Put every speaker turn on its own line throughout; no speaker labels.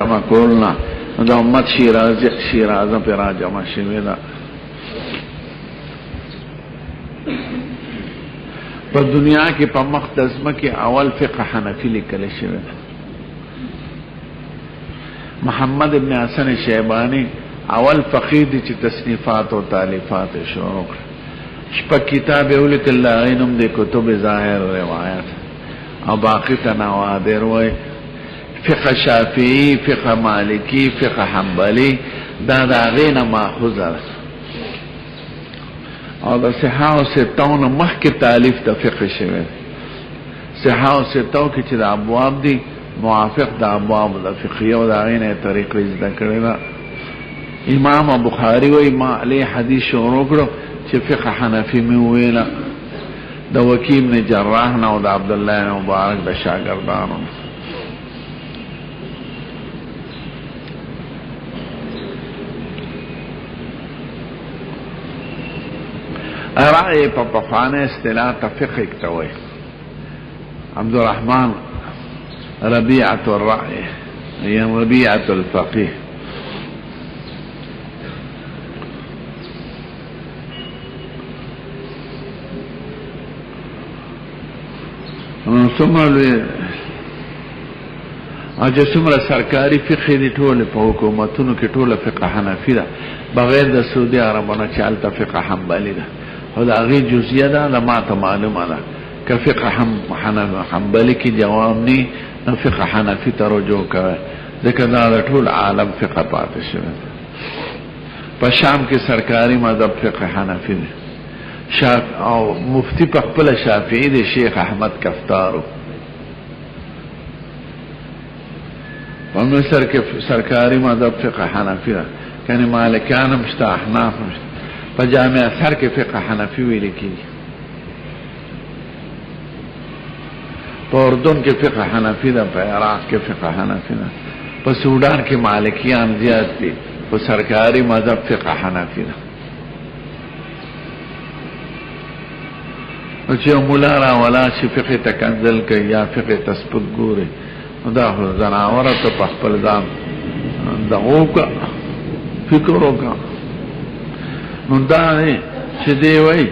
جمع کولنا دا امت شیرازه پر را جمع شوی دا په دنیا کې په مختصمه کې اول فقه حنفی لیکل شوی دا محمد ابن حسن شیبانی اول فقيه دي چې تصنیفات او تالیفات شروع شپه کتاب ولیکل غینم د کتب ظاهر روایت او باقی تنوادر وای فقه شافعی فقه مالکی فقه حنبلی دا غینا ماخوذ او دا صحاح و ستون مخی تالیف دا فقه شوید صحاح و ستون که چه دا ابواب دی موافق دا ابواب دا فقهی و دا غینا طریق ازده کرده امام بخاری و امام علی حدیث شروع کرو چه فقه حنفی موینا دا وکی ابن جراحنا و دا عبدالله مبارک دا شاگردانو رأي پپخانه اصطلاح تفقه اکتوی عبدالرحمن ربيعة الرأي يعني ربيعة الفقيه سمره سرکاری فقه دی ټول په حکومتونو کې ټول فقه حنفی ده بغیر د سعودي عربانه چالت فقه حنبلی ده خدا غي جزئیه ده ما ته معلومه ده که فقه حنبلی کې جواب ني فقه حنفی ته رجوع کوي ځکه دا ټول عالم فقه پاتې شوی په شام کې سرکاری مذهب فقه حنفی ده او مفتی په خپل شافعی دی شیخ احمد کفتارو په مصر کې سرکاری مذهب فقه حنفی ده کنه مالکان مشته احناف مشته په جامع سر کې فقه حنفی ویل کیږي په اردن کې فقه حنفی ده په عراق کې فقه حنفی ده په سودان کې مالکیان زیات دي په سرکاری مذهب فقه حنفی ده چې مولا را ولا چې فقه تکنزل کوي یا فقه تسبق ګوري دا زناوره ته په خپل ځان دغه کا فکر وکا نو دا چې دی وای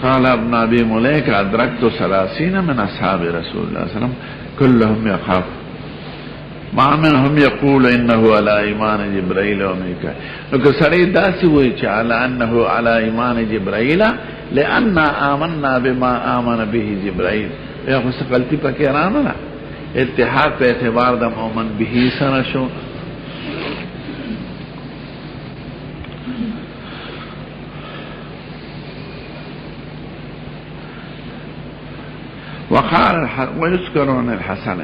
قال ابن ابي مليكه ادركت 30 من اصحاب رسول الله صلى الله عليه وسلم كلهم يخاف ما منهم يقول انه على ايمان جبريل وميكائيل نو که سړی داسې وای چې على انه على ايمان جبريل لأن آمنا بما آمن به جبرائیل یا خو څه غلطی پکې رانه اتحاد په اعتبار د مؤمن به سره شو وقال ويذكرون الحسن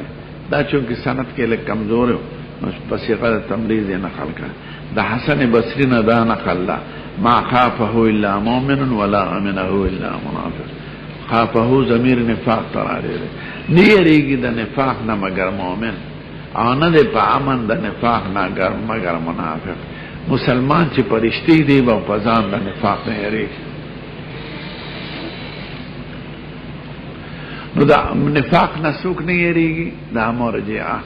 دا چونکه سند کې له کمزور او پس یې تمریض نقل کړ دا حسن بصری نه دا نقل ما خافه الا مؤمن ولا امنه الا منافق خافه ضمیر نفاق تراله نه یریږي د نفاق نه مگر مؤمن او نه د امن د نفاق نه مگر منافق مسلمان چې پرشتي دی په پزان د نفاق نه یریږي نو دا نفاق نه څوک نه یریږي دا مرجئه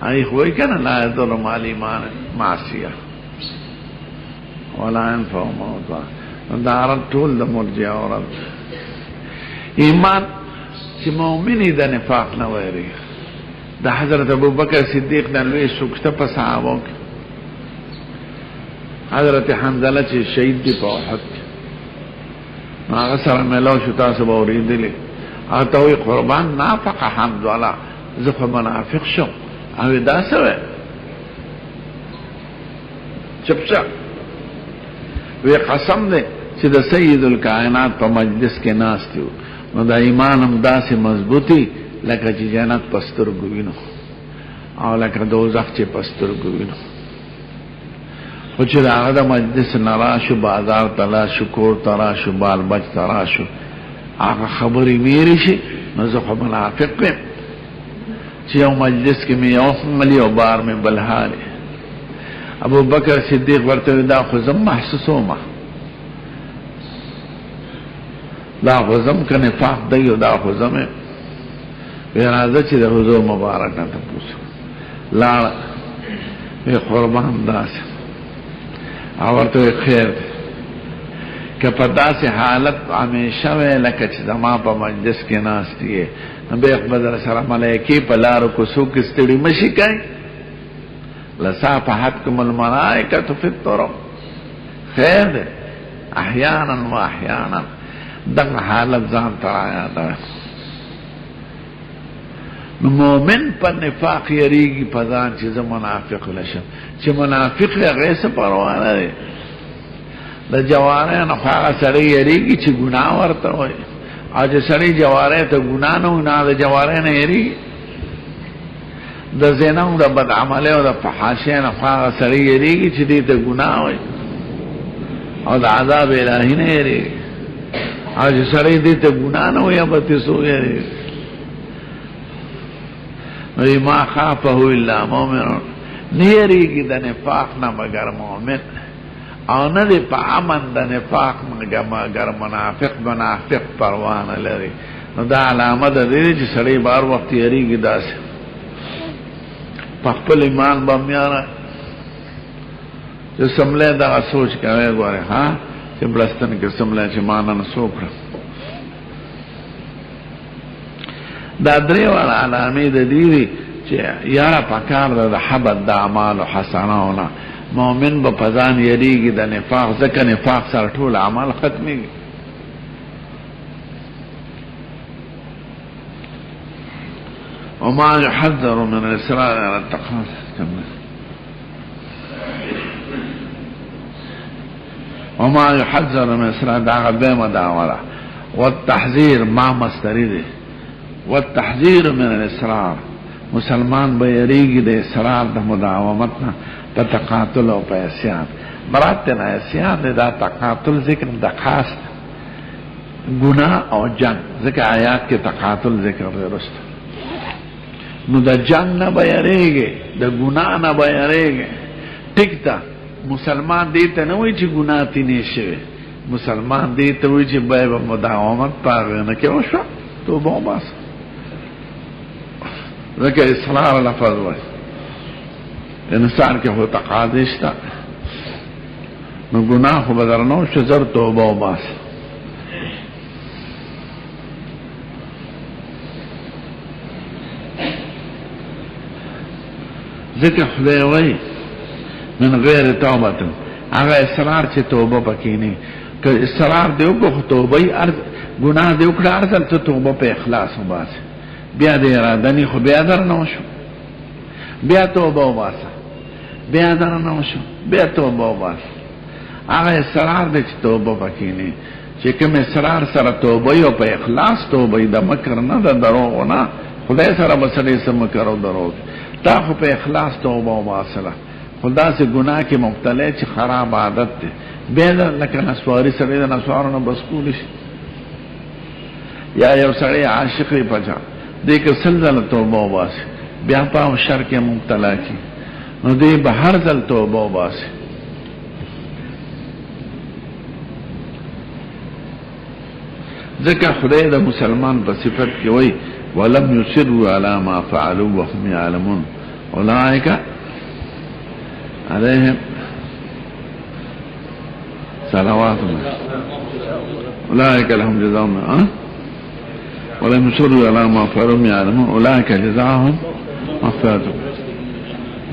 ای خو یې کنه لا یذل مال ایمان معصیه ولا ينفع موتا دا عرب طول دا مرجع عرب ایمان چې مؤمنی دا نفاق نویری دا حضرت ابو بکر صدیق دا لوی سکشتا پا صحابو کی حضرت حنزله چې شهید دی پا احد آغا سر ملاو شتا سبا اوریدی لی آغا تاوی قربان نافق حنزله زف منافق شو اوی دا سوی چپچا وی قسم دے چې د سید الکائنات په مجلس کې ناست یو نو دا ایمان هم داسې مضبوطی لکه چې جنت پسترګو وینو او لکه دوزخ چې پسترګو وینو خو چې هغه د مجلس نراشو بازار تلاشو کور تراشو بال بچ تراشو هغه خبرې ویری شي نو زه خو منافق یم چې یو مجلس کې مې یو ملی او بار مې بلحاله ابو بکر صدیق ورته دا خو زم محسوسومه دا خو زم که نفاق دی او دا خو زم وی راځه چې د حضور مبارک نه تاسو لا وی قربان داس اورته خیر که په داسې حالت همیشه وی لکه چې زما په مجلس کې ناست یې نو به خبر سره ملایکی په لارو کوڅو کې ستړي مشي کوي لصافحتکم الملائکة فی الطرق خیر ده احیانا و احیانا دغه حالت ځان ترایا ده نو مومن په نفاق یریږي په ځان چې زه منافق لشم چې منافق هغه څه پروا نه لري د جواره نه هغه سړی یریږي چې ګناه ورته وي او چې سړی جواره ته ګناه نه د جواره نه یریږي د زنا او د بد عمله او د فحاشا نه هغه سړی یریږي چې دې ته ګناه وي او د عذاب الهی نه یریږي او چې سړی دې ته ګناه نه وي به تاسو یریږي نو ما خافه الا مؤمن نیریږي د نفاق نه مگر مؤمن او نه دی په امن د نفاق مگر منافق پروا نه لري نو دا علامه ده چې سړی بار وخت یریږي داسې په خپل ایمان باندې چې سمله دا سوچ کوي غواړي ها چې بلستان کې سمله چې مان نه سوکړه دا درې وړ علامې د دې چې یاره پکار د حبت د اعمال او حسناتونه مؤمن به پزان یریږي د نفاق ځکه نفاق سره ټول عمل ختمي وما يحذر من الإصرار على التقوى وما يحذر من الإصرار دعا بما دعوة والتحذير ما مستريده والتحذير من الإصرار مسلمان بيريگی ده اصرار ده مداومتنا ده تقاتل و پا اسیان مراتنا اسیان ده تقاتل ذکر ده خاص گناہ او جنگ ذکر آیات کے تقاتل ذکر ده رست نو ده جنگ نا بیریگی ده گناہ نا بیریگی ٹک تا مسلمان دیتا نوی چی گناہ تینی شوی مسلمان دیتا وی چی بای با مداومت پاگی نکیو شو تو بو باس ذکر اصرار لفظ وی انسان کے ہو تقادشتا نو گناہ خو بدرنو شزر توبہ و باس ذکر خدیوی من غیر توبتا اگر اصرار چه توبہ پکینی کہ اصرار دیو کو توبہی گناہ دیو کڑا ارزل تو توبہ پہ اخلاص و باس بیا دې ارادنی خو بیا در نو شو بیا توبه وباسه بیا در نو شو بیا توبه وباسه هغه اصرار دې چې توبه پکینی چې کوم اصرار سره توبه او په اخلاص توبه د مکر نه د دروغ نه خدای سره بسړې سم کرو دروغ تا خو په اخلاص توبه وباسه خدا سے گناہ کې مبتلا چې خراب عادت ده بیا لکه نسواری سره د نسوارونو بس کول شي یا یو سړی عاشق پچا دیکھ سلزل توبہ باسی بیا پاو شر کے مبتلا کی نو دی بہر زل توبہ باسی ذکر خدای دا مسلمان پا صفت کی وی ولم یسروا علی ما فعلوا وهم یعلمون اولئک علیہم صلوات اولئک لهم جزاء ولم يصروا على ما فعلوا يعلمون اولئك جزاؤهم مغفرة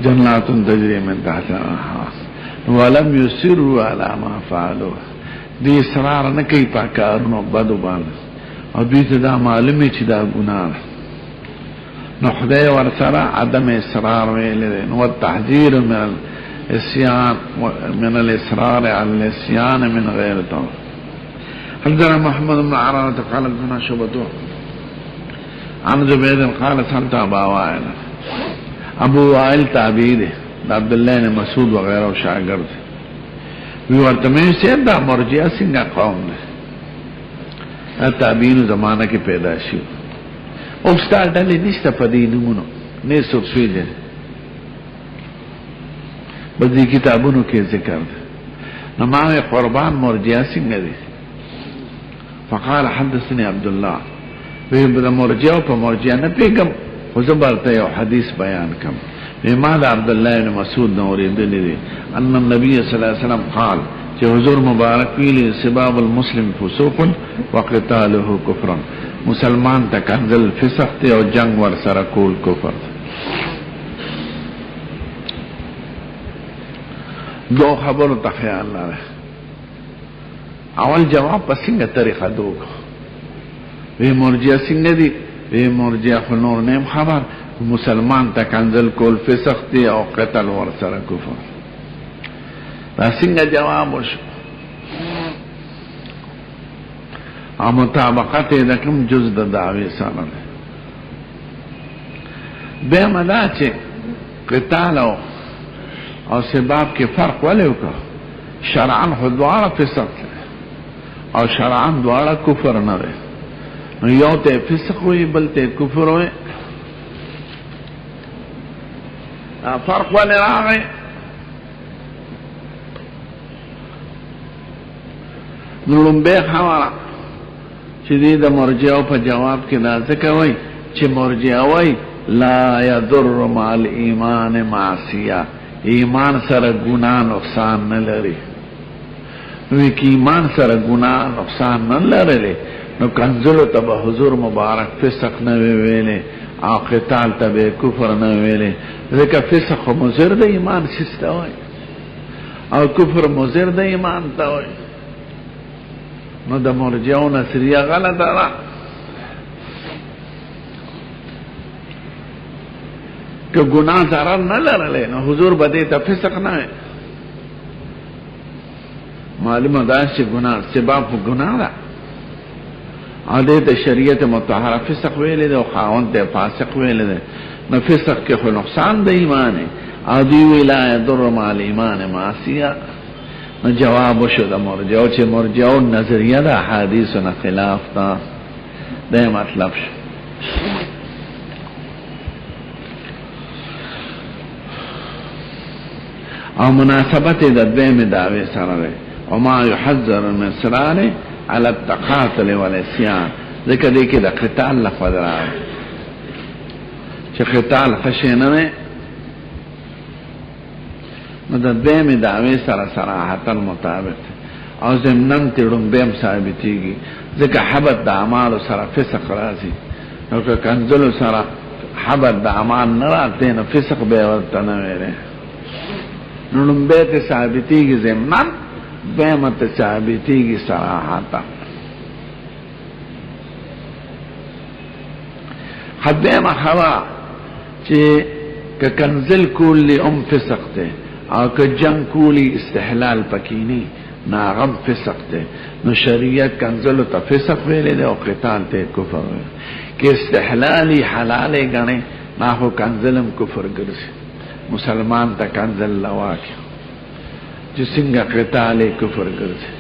جنات تجري من تحتها الانهار ولم يصروا على ما فعلوا دي اصرار نه کوي په کارونو بدو باندې او دوی ته دا معلومه چې دا ګناه نو خدای ورسره عدم اصرار ویل نو التحذير من الاسيان من الاصرار على الاسيان من غير توبه حدثنا محمد بن عرانة قال ابن شعبة عن زبيد قال سألت أبا وائل ابو وائل تابعی دے عبد الله بن مسعود وغیرہ شاگرد وی ورته مې سید دا مرجئه څنګه قوم ده تابعین زمانہ کې پیدا شي او ستاره ډلې نشته په دې نمونه نه څوک پیژني بدی کتابونو کې ذکر ده نو ما قربان مرجئه څنګه دي فقال حدثني عبد الله وی بدا مرجئه په مرجئه نه پیګم خو زبرته یو حدیث بیان کم امام عبد الله بن مسعود نو اوریدلی دی ان النبي صلی الله علیه وسلم قال چې حضور مبارک ویلي سباب المسلم فسوق وقتاله کفر، مسلمان ته کنزل فسق دی او جنگ ور سره کول کفر. دو خبرو ته خیال لاره. اول جواب په څنګه طریقه دوک وی مرجئه څنګه دی؟ وی مرجئه خو نور نیم خبر، مسلمان ته کنزل کول فسق دی او قتل ور سره کفر. دا څنګه جواب وشو؟ او مطابقت د کوم جز د دعوی سره ده؟ بیا مدا چې قتال او سباب کې فرق ولې وکړه؟ شرعاً خو دواړه فسق او شرعاً دواړه کفر نه ده، نو یو ته فسق وي بل ته کفر وي. فرق ولې راغی؟ نو لومبه خبره چې دې د مرجئه په جواب کې دا څه کوي چې مرجئه وایي لا یضر مع الایمان معصیه، ایمان سره ګناه نقصان نه لري. نو کې ایمان سره ګناه نقصان نه لري نو کنزلو ته به حضور مبارک فسق نه ویلې او قتال ته به کفر نه ویلې، ځکه فسق مضر د ایمان سیسته وایي او کفر مضر د ایمان ته وایي. نو د مرجئه نصریه غلطه ده. که گناه ضرر نه لرلی نو حضور به دې ته فسق نه وي. معلومه ده چې ګناه سبب خو ګناه ده او دې ته شریعت مطهره فسق ویلی دی او خاوند ته فاسق ویلی دی، نو فسق کې خو نقصان د ایمان او دی وی لا یضر مع الایمان معصیه. نو جواب وشو د مرجئه چې مرجئه نظریه ده حدیثونه خلاف ده، دا مطلب شو. او مناسبت د دویم دعوی سره ده وما يحذر من اسرار على التقاتل والعصيان، ځکه دې کې د قتال لفظ راغی چې قتال خشنه نه، نو د دویم دعوی سره صراحتا مطابق او ضمناً تیړم بهم ثابتېږي، ځکه حبت د اعمالو سره فسق راځي. نو که کنزلو سره حبت د اعمال نه راځي نو فسق به ورته نه ویلی. نو لومبی ته ثابتېږي ضمناً، دویم ته ثابتېږي صراحتا. دویمه خبره چې که کنزل کولی فسق دی او که جنگ کولی استحلال پکینی ناغم فسق تے، نو شریعت کنزلو تا فسق ویلے دے او قتال تے کفر ویلے. کہ استحلالی حلالے گنے ناخو کنزلم کفر گرسی، مسلمان تا کنزل لواکی جسنگا قتالے کفر گرسی.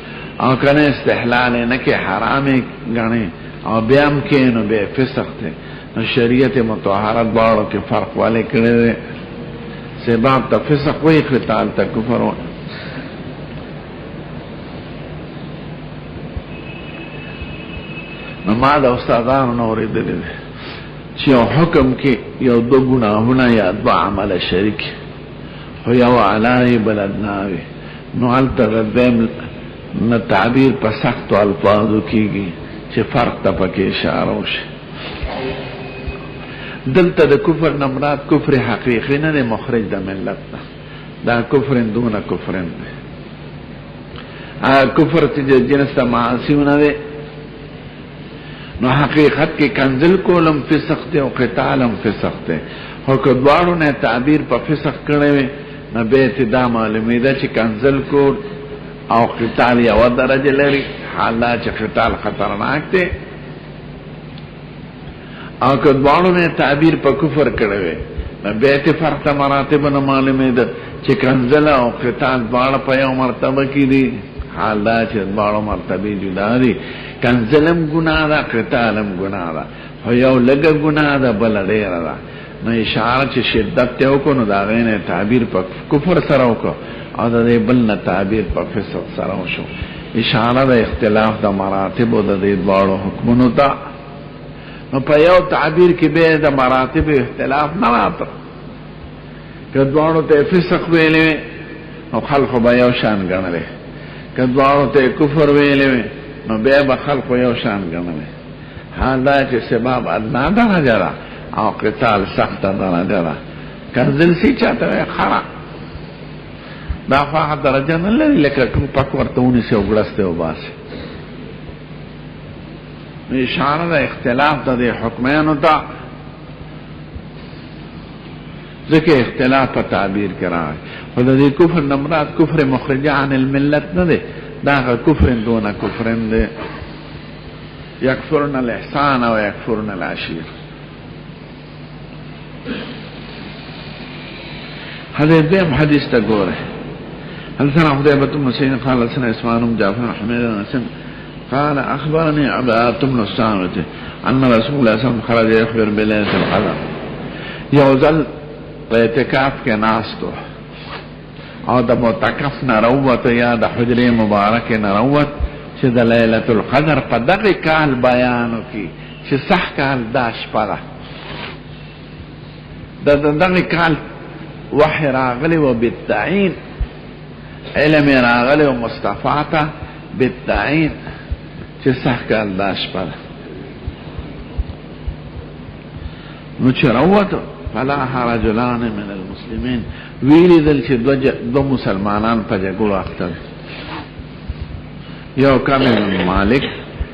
او کنے استحلالے نکے حرامے گنے او بیام کے نو بے فسق تے، نو شریعت متوحرت باڑو کے فرق والے کرے دے، سباب تا فسق وی قتال تا کفر وی. نو ما دا استادانو نوریدلی دی چې یو حکم کې یو دو گناهونه یا دو عمل شریک خو یو علای بلدناوی، نو حالتا ردیم تعبیر پا سخت و الفاظو کیگی چې فرق تا پاکی اشاره وشي. دلتا دا کفر نمراد کفر حقیقی نه دی، مخرج دا ملت دا کفرن دون کفرن دی. کفر تیجا جنس دا معاصیونه دی، نو حقیقت کې کنزل کولم فسق دی او قتالم فسق دی. خو که دوارو نه تعبیر پا فسق کرنوی نو بیت دا معلومی دا چه کنزل کول او قتال یو درجه لري، حالا چه قتال خطرناک دی. او که دوارو نه تعبیر پا کفر کرنوی نو بیت فرق تا مراتب نو معلومی دا چه کنزل او قتال دوارو پا یو مرتبه کی دی، حالا چه دوارو مرتبه جدا دی. کنزلم گناہ دا قتالم گناہ دا، خو یو لگا گناہ دا بل دیر دا. نو اشاره چه شدت تیو کو نو دا غین تعبیر پا کفر سراو کو او دا دی بل نا تعبیر پا فسق سراو شو. اشاره دا اختلاف دا مراتب و دا دی دوارو حکمونو تا. نو پا یو تعبیر کی بے دا مراتب اختلاف نراتا، کدوانو ته فسق ویلې نو خلق به یو شان ګڼلې کدوانو ته کفر ویلې نو بیا به خلق یو شان ګڼلې حال دا چې سبب ادنا درجه را او قتال سخت درجه را کنزل سی چاته خرا دا خواہ درجه نه لري لکه کوم پک ورتهونی سي وګړسته وباسي اشاره د اختلاف د حکمانو ته ځکه اختلاف په تعبیر کرا خو د دې کفر نمرات کفر مخرجه عن الملت نه ده دا کفر دون کفر ده یکفرن الاحسان و یکفرن العشیر حدیث تا گوره هل سنة حديبة بن سعيد قال سنة اسماعيل بن جعفر حميد بن سن قال أخبرني عبادة بن الصامت أن رسول الله صلى الله عليه وسلم خرج يخبر بليلة القدر يوزل اعتکاف کے ناستو او د معتکف نروت یا د حجره مبارک نروت چې د ليلة القدر په دغه کال بیانو کی چې صح کال داش پره د دغه کال وحی راغلی و بالتعین علم راغلی و مصطفاتا بالتعین چې صح کال داش پره نو چې روتو فلاح رجلان من المسلمين ویلی دل چې دو مسلمانان په جګړه اخته یو کعب بن مالک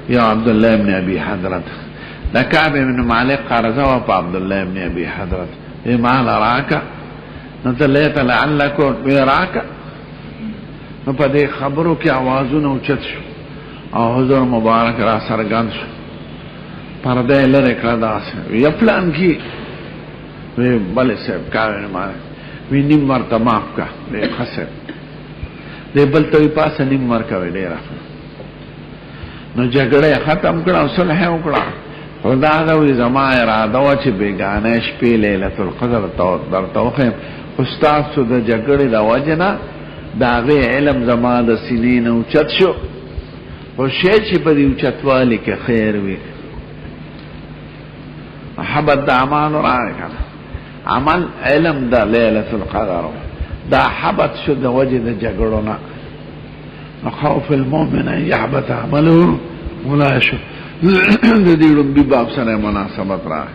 یو عبد الله بن ابي حضرت دا کعب بن مالک قرضه و په عبد الله بن ابي حضرت ما لراک نتلیت لعلک وراک نو په دې خبرو کې आवाजونه اوچت شو او حضور مبارک را سرګند شو پرده لره کړه داسه یو پلان کې وی بله صاحب کارونه ماره وی نیم مرته معاف کا وی خسر دی بل ته پاسه نیم مرکه وی ډیره نو جګړه ختم کړه او صلح وکړه خدا دا وی زما اراده و چې بیگانه شپې ليله القدر درته استاد سو د جګړې د وجنه داغه علم زما د سینې نو چت شو او شی چې په دې چتوالي کې خیر وي محبت د اعمال راکړه عمل علم دا ليلة القدر دا حبت شو دا وجه دا جگرنا خوف المؤمن ان يحبت عمله ولا شو دا دیرون بی باب سر مناسبت راه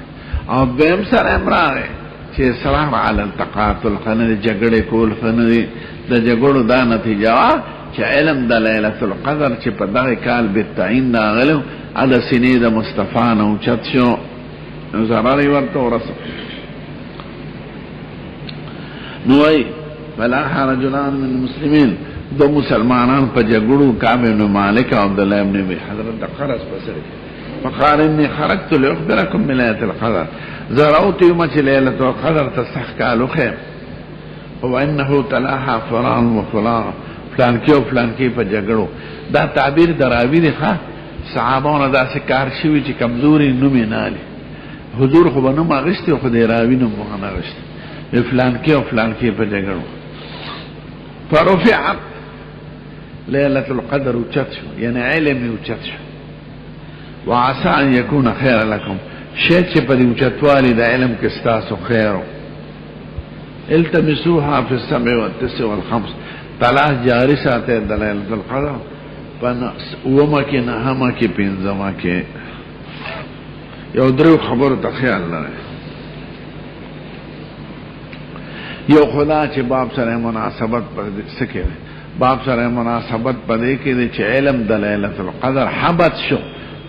او بیم سر امراه چه اصرار على التقاتل خنه جگڑه کول خنه دا جگڑو دا نتیجه چه علم دا ليلة القدر چه پا دا کال بالتعین دا غلو عدا سنه دا مصطفى نو چت شو زراری ورطو رسو نوئی فلاح رجلان من المسلمین دو مسلمانان پا جگڑو کعب بن مالک و عبداللہ بن ابی حضرت دا خرس بسر فقال انی خرجت لأخبركم بليلة القدر زرعوت يومك ليلة القدر تستحكالو خير وانه تلاحا فلان و فلان کی و فلان کی پا جگڑو دا تعبیر دراوی دی خواه صحابان دا سکار شوی چی کمزوری نومی نالی حضور خوب نوم آغشتی و خود راوی نوم بخان آغشتی فلان کی و فلان کی پا جگڑو فرفعت ليلة القدر اوچت شو یعنی علمی اوچت شو وعسى ان يكون خير لكم شيء چه پا دی اوچتوالی دا علم کستاسو خیرو التمسوها في السبع والتسع والخمس تلاش جاری ساتے دا ليلة القدر اوما کی نهما کی پینزما کی یو درو خبر تا خیال لره یو خدا چې باب سره مناسبت پر سکه باب سره مناسبت پدې کې چې علم د ليله القدر حبت شو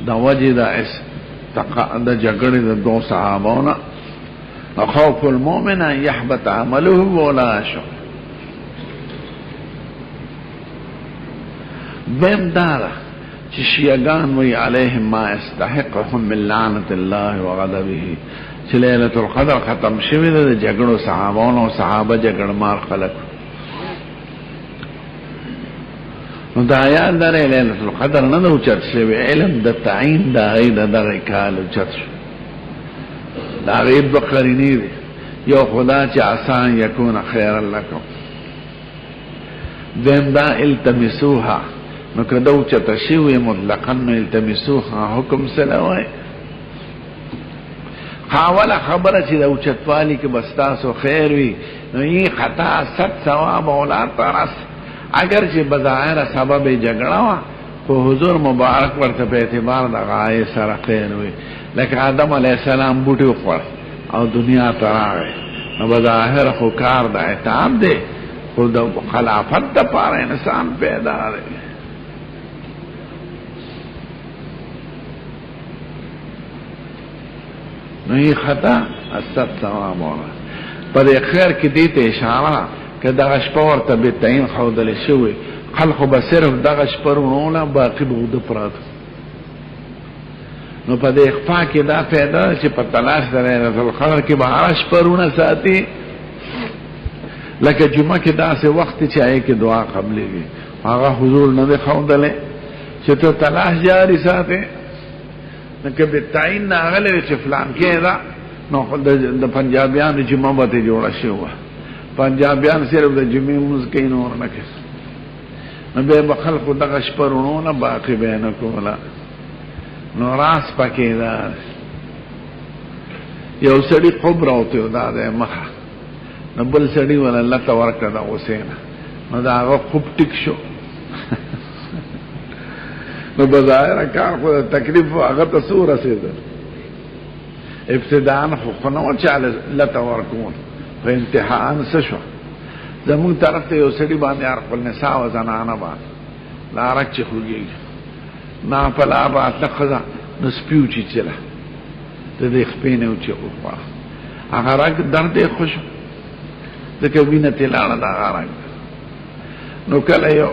د وجه د جګړې د دوه صحابانو خوف المؤمن ان يحبط عمله ولا شو بهم دارا چې شیعان وی علیهم ما استحقهم من لعنت الله وغضبه چې ليله القدر ختم شوه د جګړو صحابانو صحابه جګړمار خلک نو دا آیات در ليله القدر نه اوچت شوه علم د تعین دا غید دغه کال اوچت شو دا غیب بقرینی دی یو خدا چې آسان یکون خیر لکم دیم دا التمسوها نو کده اوچت شوه مطلقا نو التمسوها حکم سلوای حاوله خبره چې د اوچتوالی کې بستاسو خیر وي نو یہ خطا 100 ثواب اولاد پرست اگر چې بظاهر سبب جګړه وا خو حضور مبارک ورته په اعتبار د غای سره خیر وي لکه آدم علیه السلام بوټي وخوړ او دنیا ته راغی نو بظاهر خو کار د عتاب دی خو د خلافت د پاره انسان پیدا دی نو یہ خطا 100 ثواب اولاد پر خیر کې دې ته اشاره که دغه شپه ورته به تعین خودل شوی خلق به صرف دغه شپه ورونه باقي به د پرات نو په دې اخفا کې دا پیدا چې په تلاش د ليلۃ القدر کې به هر شپه ورونه ساتي لکه جمعه کې داسې وخت چې آی کې دعا قبلېږي هغه حضور نه خودل چې ته تلاش جاری ساتي نو کې به تعین نه غلې چې فلان کې دا نو د پنجابیانو جمعه به جوړه شوه پنجابیان صرف د جمعې موږ کې نور نه کوي نو به خلق دغه شپرونو باقي به نه کولا نو راس پکې دا یو سړي قبر اوته دا د مخه نو بل سړي ولا الله تبارک دا حسین نو دا هغه خوب ټیک شو نو بظاهر کار خو تکلیف هغه ته سور رسیدل ابتداء خو نو چاله الله تبارک په امتحان څه شو زمون طرف ته یو سړي باندې خپل نساء او زنانه باندې لارک چې خوږي نا په لا باندې خزا نو سپیو چې چلا ته دې خپینه او چې او هغه راګ درد خوش ځکه وینه تلاړه دا راګ نو کله یو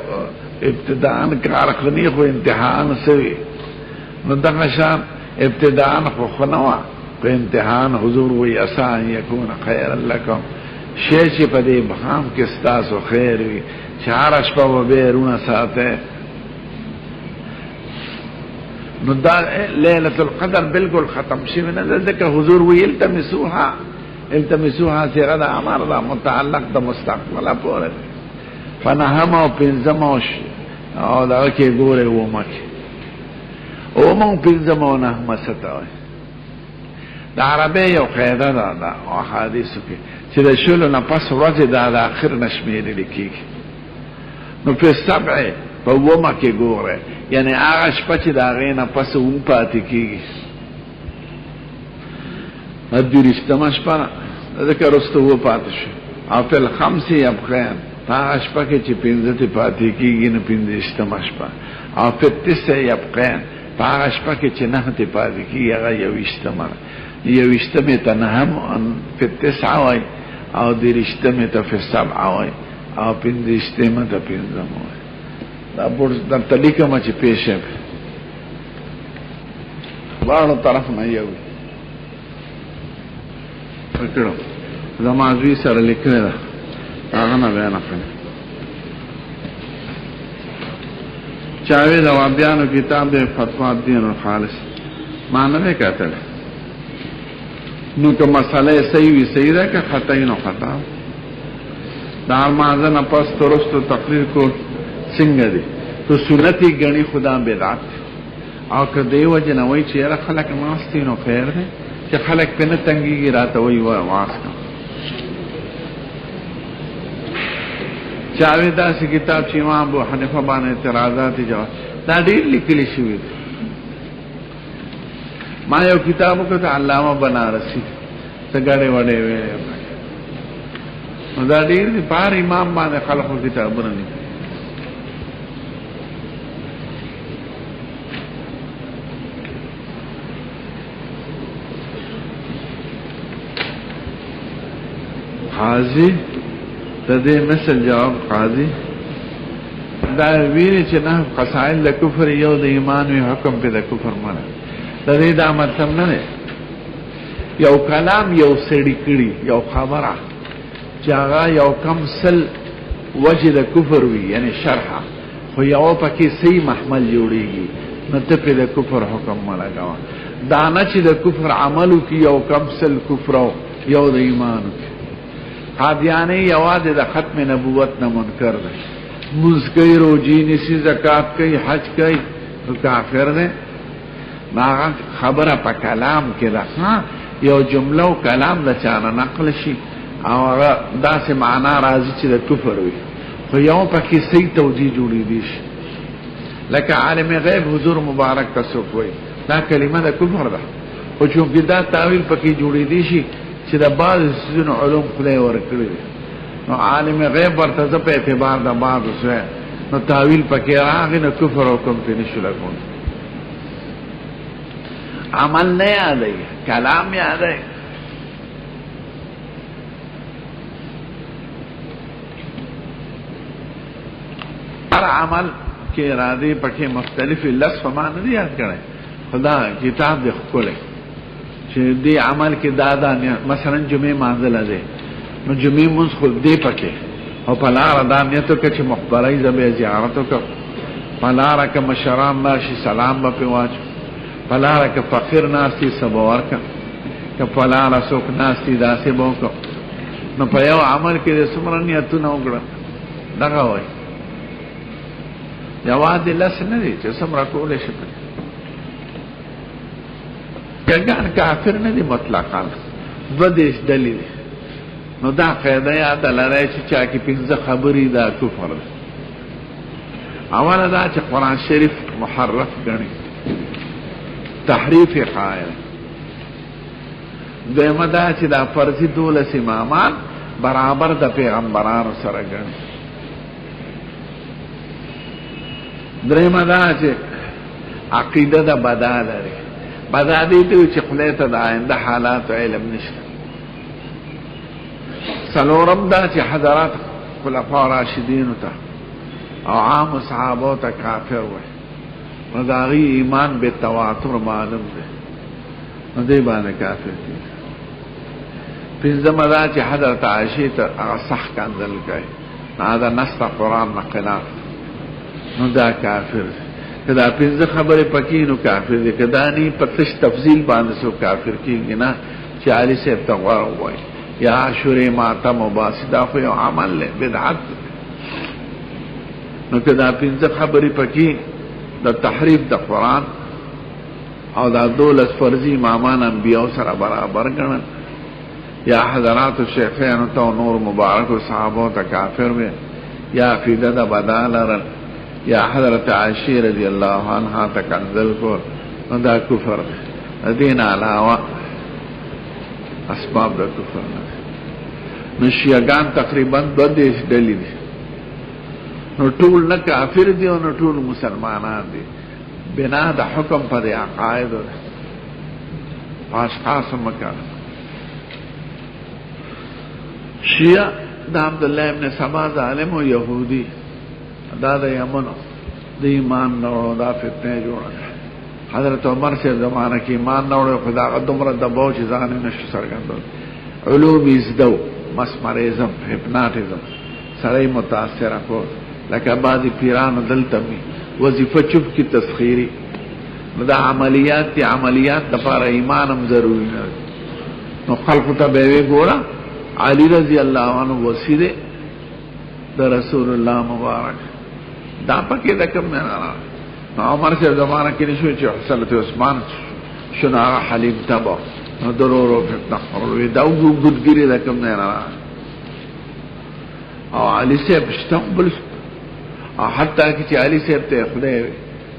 ابتداء کار خني خو امتحان سوي نو دغه شان ابتداء خو نو په امتحان حضور وی اسان یکون خیر لکم شی چې په دې بهام کې ستاسو خیر وي چار شپه و به رونه ساته نو دا ليله القدر بالکل ختم شي نه ځکه حضور وی التمسوها سره دا امر دا متعلق د مستقبل پورې فنهم او پنځموش او دا کې ګوره و مکه او مون پنځمونه مسته د عربی یو قاعده ده د احادیثو کې چې د شلو نه پس ورځې د اخر نشمیرل کېږي نو په سبع په ومه کې ګوره یعنی هغه شپه چې د هغې نه پس هم پاتې کېږي دېرشتمه شپه ځکه وروسته و پاتې شو او په الخمس یبقین په هغه شپه کې چې پنځه پاتې کېږي نو پنځشتمه شپه او په تسع یبقین په هغه شپه کې چې نه پاتې کېږي هغه یویشتمه یویشتمه ته نهم په تسعه وای او دېرشتمه ته په سبعه وای او پنځشتمه ته پنځمه وای دا بورس د تلیکه چې پیښه باندې طرف نه یو وکړو زمازوی سره لیکل دا هغه نه بیان کړ چاوي دا وابیانو کتاب د فتوا دین الخالص معنی نه کتل نو که مسئله صحیح وي صحیح ده که خطا نو خطا دا مازه نه پس ترستو تقریر کو څنګه دي تو سنتي غني خدا بدعت او که دیو جنوي چې خلک ماستي نو خیر ده چې خلک په نه تنګي راته وي واسکه چاوي دا سی کتاب چې امام ابو حنیفه باندې اعتراضات جواب دا ډېر لیکل شوی ما یو کتابو کې علامه بنارسی څنګه وړې وې دا ډېر دي بار امام باندې خلکو کتابونه لیکي قاضي تدې مثل جواب قاضي دا ویری چې نه قصائل د کفر یو د ایمان وی حکم په د کفر مړه تدې دا مطلب نه یو کلام یو سړی کړي یو خبره چې هغه یو کم سل وجه د کفر وی یعنی شرحه خو یو پکې صحیح محمل جوړیږي نو ته په د کفر حکم مړه غوا دا نه چې د کفر عملو کې یو کم سل کفر یو د ایمان قادیانی یواز د ختم نبوت نه منکر ده موز کوي روزي نسی زکات کوي حج کوي کافر ده ما خبره په کلام کې ده یو جمله او کلام د چانه نقل شي او دا سه معنا راځي چې د کفر وي خو یو پکې صحیح توجیه جوړې دي لکه عالم غیب حضور مبارک تاسو کوي دا کلمه د کفر ده او چې دا تعویل پکې جوړې دي شي چې د بعض سيزونو علوم خدای ورکړي نو عالم غیب ورته په اعتبار د بعض څه نو تعویل پکې راغی نو کفر او کوم په نشو لګون عمل نه یادای کلام یادای هر عمل کې اراده پکې مختلف لفظ معنا نه یاد کړي خدا کتاب دې خپل چې دې عمل کې دادا مثلا جمعه مانځل ده نو جمعه مونږ خو دې پکې او په لار دا نیتو کې چې مخبرای زبې زیارتو کې په لار کې مشران ناشي سلام به واچو په لار کې فقیر ناسي سبور کا که په لار سوک ناسي داسې بوکو نو په یو عمل کې د سمره نیتونه وګړه دغه وای جواد لس نه دي چې سمره کولې شي کګان کافر نه دي مطلقاً دو دیش دلیل نو دا قاعده یاد لرای چې چا کې پنځه خبرې دا کفر اوله دا چې قرآن شریف محرف غني تحریف قائل دویمه دا چې دا فرضي 12 امامان برابر د پیغمبرانو سره غني دریمه دا چې عقیده دا بدل لري بدادی ته چې خپل ته د آینده حالات علم نشته سلورم دا چې حضرات خلفاء راشدین ته او عام صحابه ته کافر وي نو دا غي ایمان به تواتر معلوم دی نو دی باندې کافر دي پنځم دا چې حضرت عائشہ ته صح کاندل کوي دا نص قرآن نقلات نو دا کافر دی کدا پنځه خبره پکې نو کافر دي کدا نه پتش تفصیل باندې سو کافر کیږي نه چې علي سے تغوار وای یا عاشوره ماتم وباسدا خو یو عمل له بدعت نو کدا پنځه خبره پکې د تحریف د قران او د دولت فرضي امامان انبیاء سره برابر ګڼل یا حضرات شیخین ته نور مبارک صحابه ته کافر وي یا فیده د بدالر یا حضرت عائشہ رضی اللہ عنہ تکنزل کو دا کفر دین علاوہ اسباب دا کفر نو شیعگان تقریبا 2 دیش ڈلی دی نو ټول نه کافر دی او نو ټول مسلمانان دی بنا دا حکم پر عقائد اشخاص مکان شیعہ دا عبداللہ ابن سبا ظالم و یہودی دا د یمنو د ایمان نوړو دا فتنه جوړه حضرت عمر سے زمانہ کې ایمان نوړو خدا قدمره د بوج ځان نشو سرګندل علوم ازدو مسمرزم هپناټیزم سړی متاثر کو لکه بعضی پیرانو دلته وظیفه چوب کی تسخیری دا عملیات د لپاره ایمانم ضروری نه نو خلق ته به ګوره علی رضی الله عنه وسیله د رسول الله مبارک دا پکې د کوم نه نو عمر سے زمانہ کې نشو چې حضرت عثمان شنا حلیم تبا نو درورو فتنه ورو دا وګړي د کوم نه او علی سے استقبل او حتی چې علی سے ته خدای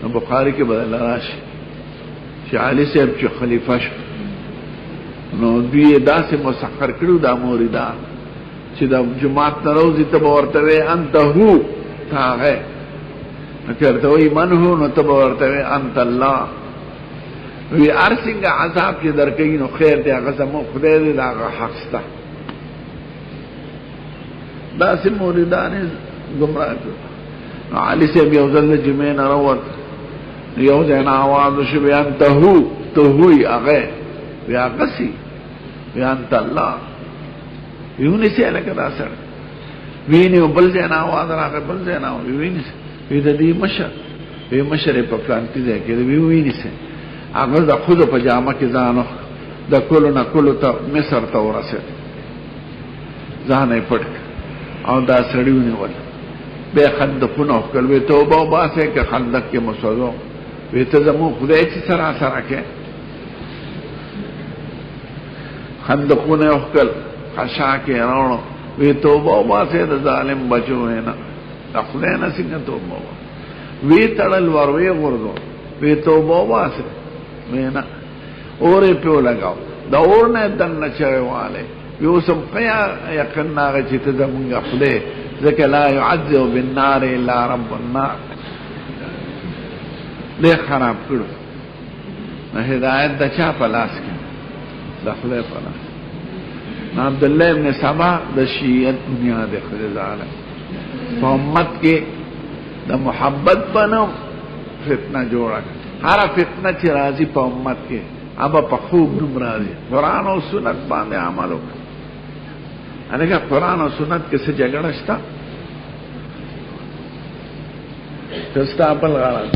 نو بخاری کې بدل راشي چې علی سے چې خلیفہ شو نو دوی داسې مسخر کړو د موریدا چې د جماعت نروزی ته ورته انت هو هغه کړه وي من هو نو ته ورته انت الله وی ارسنګ عذاب چې درکې نو خیر دی هغه زمو خدای دې دا حق ستا دا سم موریدان گمراه کړ علي سے یو ځل جمعه نه راوت یو ځای نه आवाज شو بیان ته هو ته وی هغه بیا قصي بیان الله ویونی سے لکه دا سره ویني بل ځای نه आवाज راغی بل ځای نه ویني وی د دې مشر په پلان کې ځای کې ویني سه هغه د خود په جامه کې ځانو د کولو نه کولو ته مصر ته ورسېد ځان یې پټ او دا سړیونه ول به خندقونه خپل وی توبه واسه کې خندق کې مسوځو وی ته زمو خدای چې سره کې خندقونه خپل قشا کې راوړو وی توبه واسه د ظالم بچو نه خدای نه څنګه توبه وی تړل وروي ورغو وی توبه واسه نه اورې په لگاو دا اور نه دنه چويواله یو سم پیا یقینا چې ته زمونږ خدای ذکر لا يعذب بالنار الا رب النار له خراب کړو نه هدایت د چا په لاس کې د خدای په لاس عبد الله ابن سبا د شیعت دنیا د خدای تعالی په امت کې د محبت بنو فتنه جوړه هر فتنه چې راځي په امت کې ابا په خوب نوم راځي قرآن او سنت باندې عمل وکړه هغه قرآن او سنت کې څه جګړه شته تاسو خپل غواړئ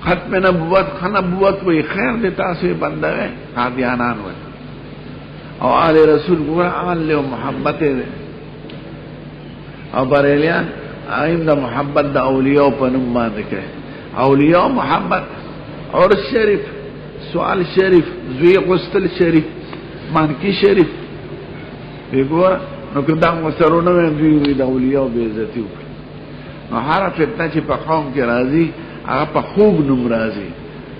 ختم نبوت خنبوت وی خیر دې تاسو بنده قادیانان وای او آل رسول ګور آل له محبت او بریلیان ایم د محبت د اولیاء په نوم باندې کوي اولیاء محبت اور شریف سوال شریف زوی غسل شریف مانکی شریف وګور نو کدا مسرونه وی د اولیاء به عزت وکړي نو هر فتنه چې په قوم کې راځي هغه په خوب نوم راځي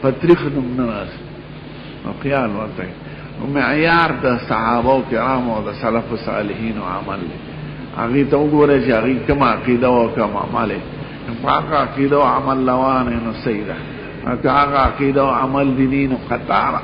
په تاریخ نوم نه راځي نو خیال ورته نو معیار د صحابه کرام او د سلف صالحین او عمل هغه ته وګوره چې هغه کومه عقیده او کومه عمل هغه عقیده او عمل لوان نو سیده هغه عقیده او عمل دین او خطر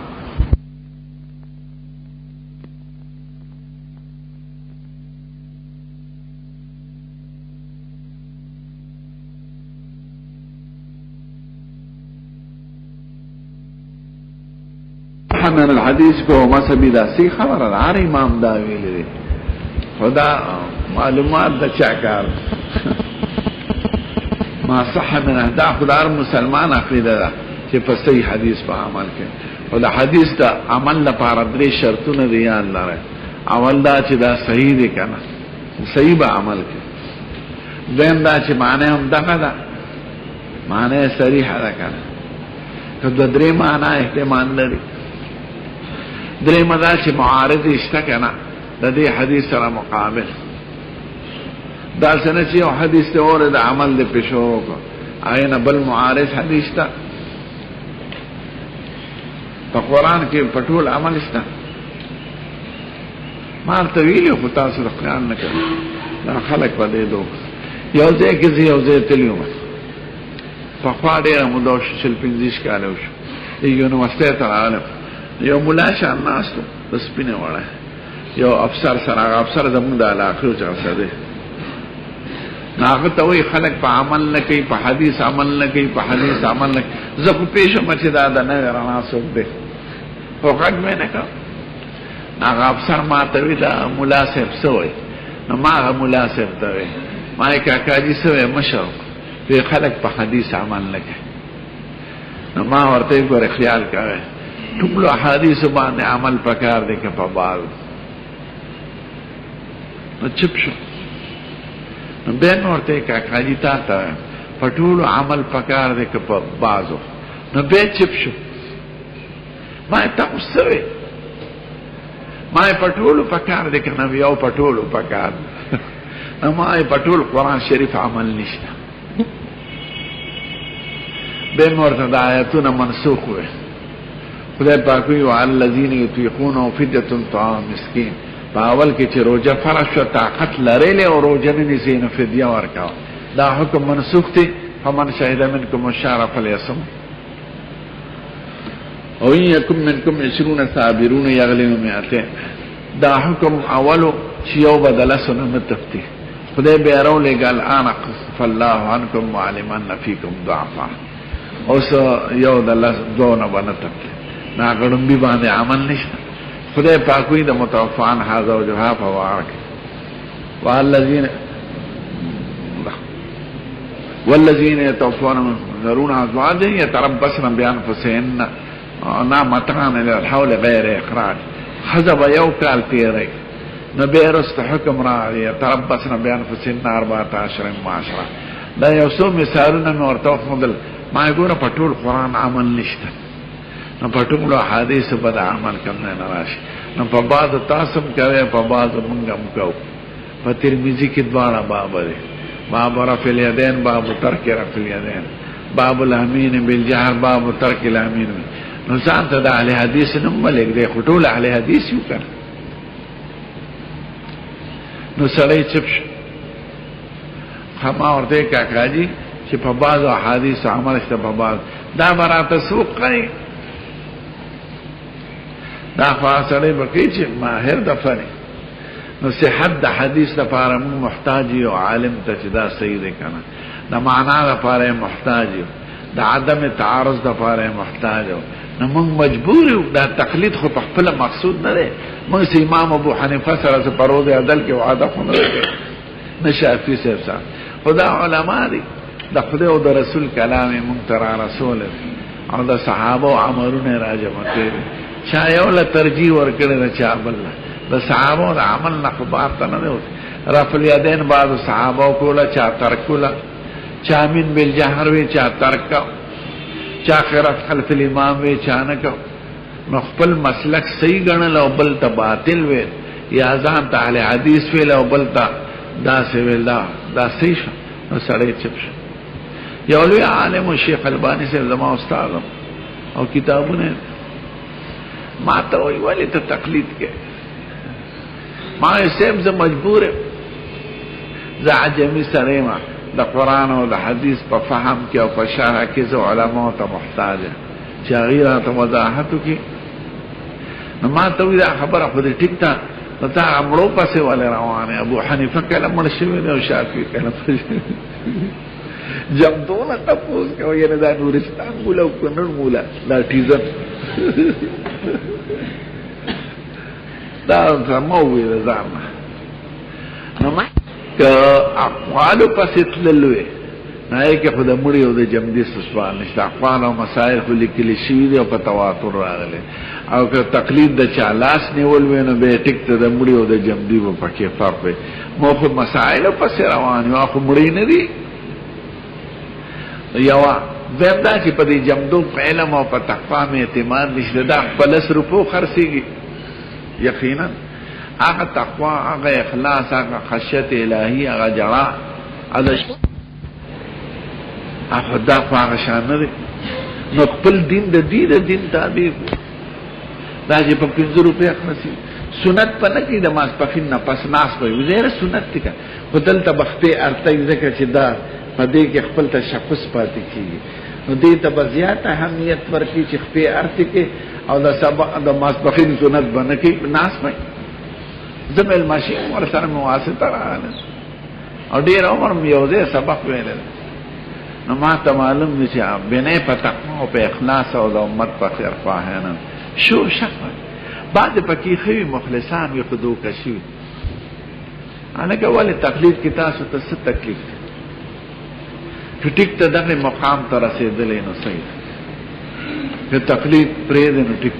من الحدیث کو مذهبی دا سی خبر هر امام دا ویلی خدا معلومات دا چاکار ما صح من دا خدا مسلمان عقیده دا چې په صحیح حدیث په عمل کې خدا حدیث دا عمل لپاره درې شرطونه دي یاد لرئ اول دا چې دا صحیح دی کنه صحیح به عمل کې دویم دا چې معنی هم دغه ده معنی صریح ده کنه کله درې معنی احتمال لري درې مدا چې معارض اشته کنه د دې حدیث سره مقابل دا څنګه چې یو حدیث ته اور د عمل د پښو کو آینه بل معارض حدیث ته په قران کې پټول عمل اشته مارته ویلو خو تاسو خیال نه کړئ دا خلک په دې دوه یو ځای کې یو ځای تلیو په خوا ډېر مودوش شل پنځیش کاله وشو یونیورسيټي ته راغلم یو مولا شان ناستو د سپینه وړه یو افسر سره افسر زموږ د علاقې او څه ده ناغه ته وی خلک په عمل نه کوي په حدیث عمل نه کوي په حدیث عمل نه زه په پېښه مچ دا نه رانا سوک ده خو حق مې نه کا ناغه افسر ما ته وی دا مولا صاحب سوې نو ما مولا صاحب ته وی ما کاکاجي سوې مشر په خلک په حدیث عمل نه کوي نو ما ورته ګور خیال کوي ټول احادیث باندې عمل پکار دي که په بال نو چپ شو نو به ورته کاکاجي تا په ټول عمل پکار دي که په بازو نو به چپ شو ما تاسو ما په ټول پکار دي که نو یو په ټول پکار نو ما په ټول قران شریف عمل نشته به ورته د آیاتونو منسوخ وي خدای پاک وی وعلى الذين يطيقون فدية طعام مسكين باول کې چې روزه فرض شو طاقت لري له روزه نه نسین فدیه ورکاو دا حکم منسوخ دي فمن شهد منكم الشهر فليصم او يكن منكم 20 صابرون يغلبوا 200 دا حکم اولو چې یو بدل سن متفتی خدای به راو لګال انا خف الله عنكم وعلمن فيكم ضعفا اوس یو د الله دونه بنته نا غړم بي باندې عمل نشته خدای پاک وي د متوفان هاذا وجها فوارك والذين يتوفون يذرون ازواجا يتربصن بانفسهن متاعا الى الحول غير اخراج حسب یو کال تیرې نو به رست حکم را يتربصن بانفسهن 14 معاشره دا یو څو مثالونه ورته خپل ما ګوره پټول قران عمل نشته نو پټول حدیث په عمل کوم نه راشي نو په بعض تاسم کوي په بعض مونږ هم کوو په ترمذی کې دواړه باب لري باب رفع الیدین باب ترک رفع الیدین باب الامین بالجهر باب ترک الامین نو ځان ته د اهل حدیث نوم ملک دی خټول اهل حدیث یو کړ نو سړی چپ خما ورته کاکاجی چې په بعض احادیث عمل شته په بعض دا براته سوق کوي دا فاصله بکی چې ماهر د فن نو صحت د حدیث لپاره موږ محتاج یو عالم ته چې دا صحیح دی کنه د معنا لپاره محتاج یو د عدم تعارض لپاره محتاج یو نو موږ مجبور یو دا تقلید خو په خپل مقصود نه دی موږ سي امام ابو حنیفه سره پروز عدل کې وعده خو نه کوي نه شافعي صاحب خدا علما دي د خدای او د رسول کلام موږ تر رسول او د صحابه عمرونه راجمه کوي چا یو له ترجیح ورکړي نه چا بل د صحابه د عمل نه خبر ته نه دی رفع الیدین بعض صحابه کوله چا ترک کوله چا من بالجهر وی چا ترک چا قرات خلف الامام وی چا نه کو نو خپل مسلک صحیح ګڼل او بل ته باطل وی یا ځان ته اهل حدیث ویل او بل ته دا سی ویل دا صحیح نو سړی چپ شو یو لوی عالم شیخ البانی سے زما استاد او کتابونه ما ته وی ولی ته تقلید کې ما سیم زه مجبور زه عجمی سره ما د قران او د حدیث په فهم کې او په شرح کې زه علماء ته محتاج چې غیره ته وضاحت کې نو ما ته وی دا خبره خو دې ټیک ته پتا امړو پسې ولې روانه ابو حنیفه کله مړ شوی دی او شافعي کله جمدونه تاسو کوي نه دا نورستان مولا او کنن مولا دا تیزن دا زمو وی زما نو ما که اقوالو پسې تللوي نه کې خدای مړی او د جمدي سوال نشته اقوال او مسائل خو لیکل شوی دی او په تواتر راغلي او که تقلید د چالاس نیول وینو به ټیک ته د مړی او د جمدي په پکې فرق وي مو خو مسائل پسې روان یو خو مړی نه دی یو زمدا چې په دې جمدو په علم او په تقوا مې اعتماد نشته دا پلس روپو خرڅيږي یقینا هغه تقوا هغه اخلاص هغه خشیت الهی هغه جړه هغه دا هغه شان نه نو خپل دین د دین تابع دا چې په 50 روپیا خرڅي سنت په نه کې د ماسپخین نه پس ناس په وزیر سنت ته بدل تبخته ارته ذکر چې دا پدې کې خپل تشخص پاتې کیږي نو دې ته بزیات اهمیت ورکړي چې خپل ارته کې او د سبا د ماسپخین سنت باندې کې ناس پي زمل ماشي ور سره مواسطه راغله او ډیر عمر میوزه سبق ویل نو ما ته معلوم دي چې بنه په تقوا او په اخلاص او د امت په خیر خواهانه شو شفا بعد پکې خوي مخلصان یو خدو کشي انا کول تقلید کی تاسو ته څه تکلیف ټیک ته دغه مقام ته رسیدلې نو صحیح که تقلید پرې نو ټیک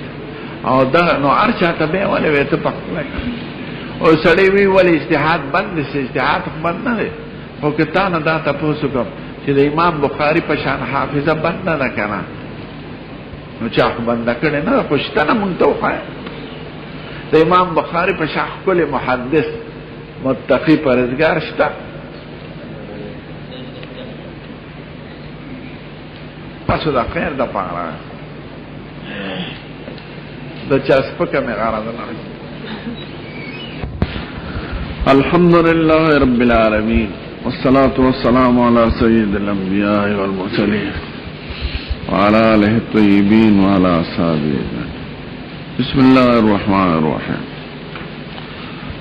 او دا نو ارچا ته به ولې وته پخلا او سړی وی ولې اجتهاد بند شي اجتهاد بند نه دی او کته نه دا تاسو کوم چې د امام بخاری په شان حافظه بند نه کنه نو چا بند کړي نه پښتنه مونږ ته وایي د امام بخاری په شان کول محدث متقی پرهیزګار شته پسو دا خیر دا پاره دا چاسپکه مې غاره ده الحمدلله رب العالمين والصلاة والسلام على سيد الأنبياء والمرسلين وعلى آله الطيبين وعلى أصحابه بسم الله الرحمن الرحيم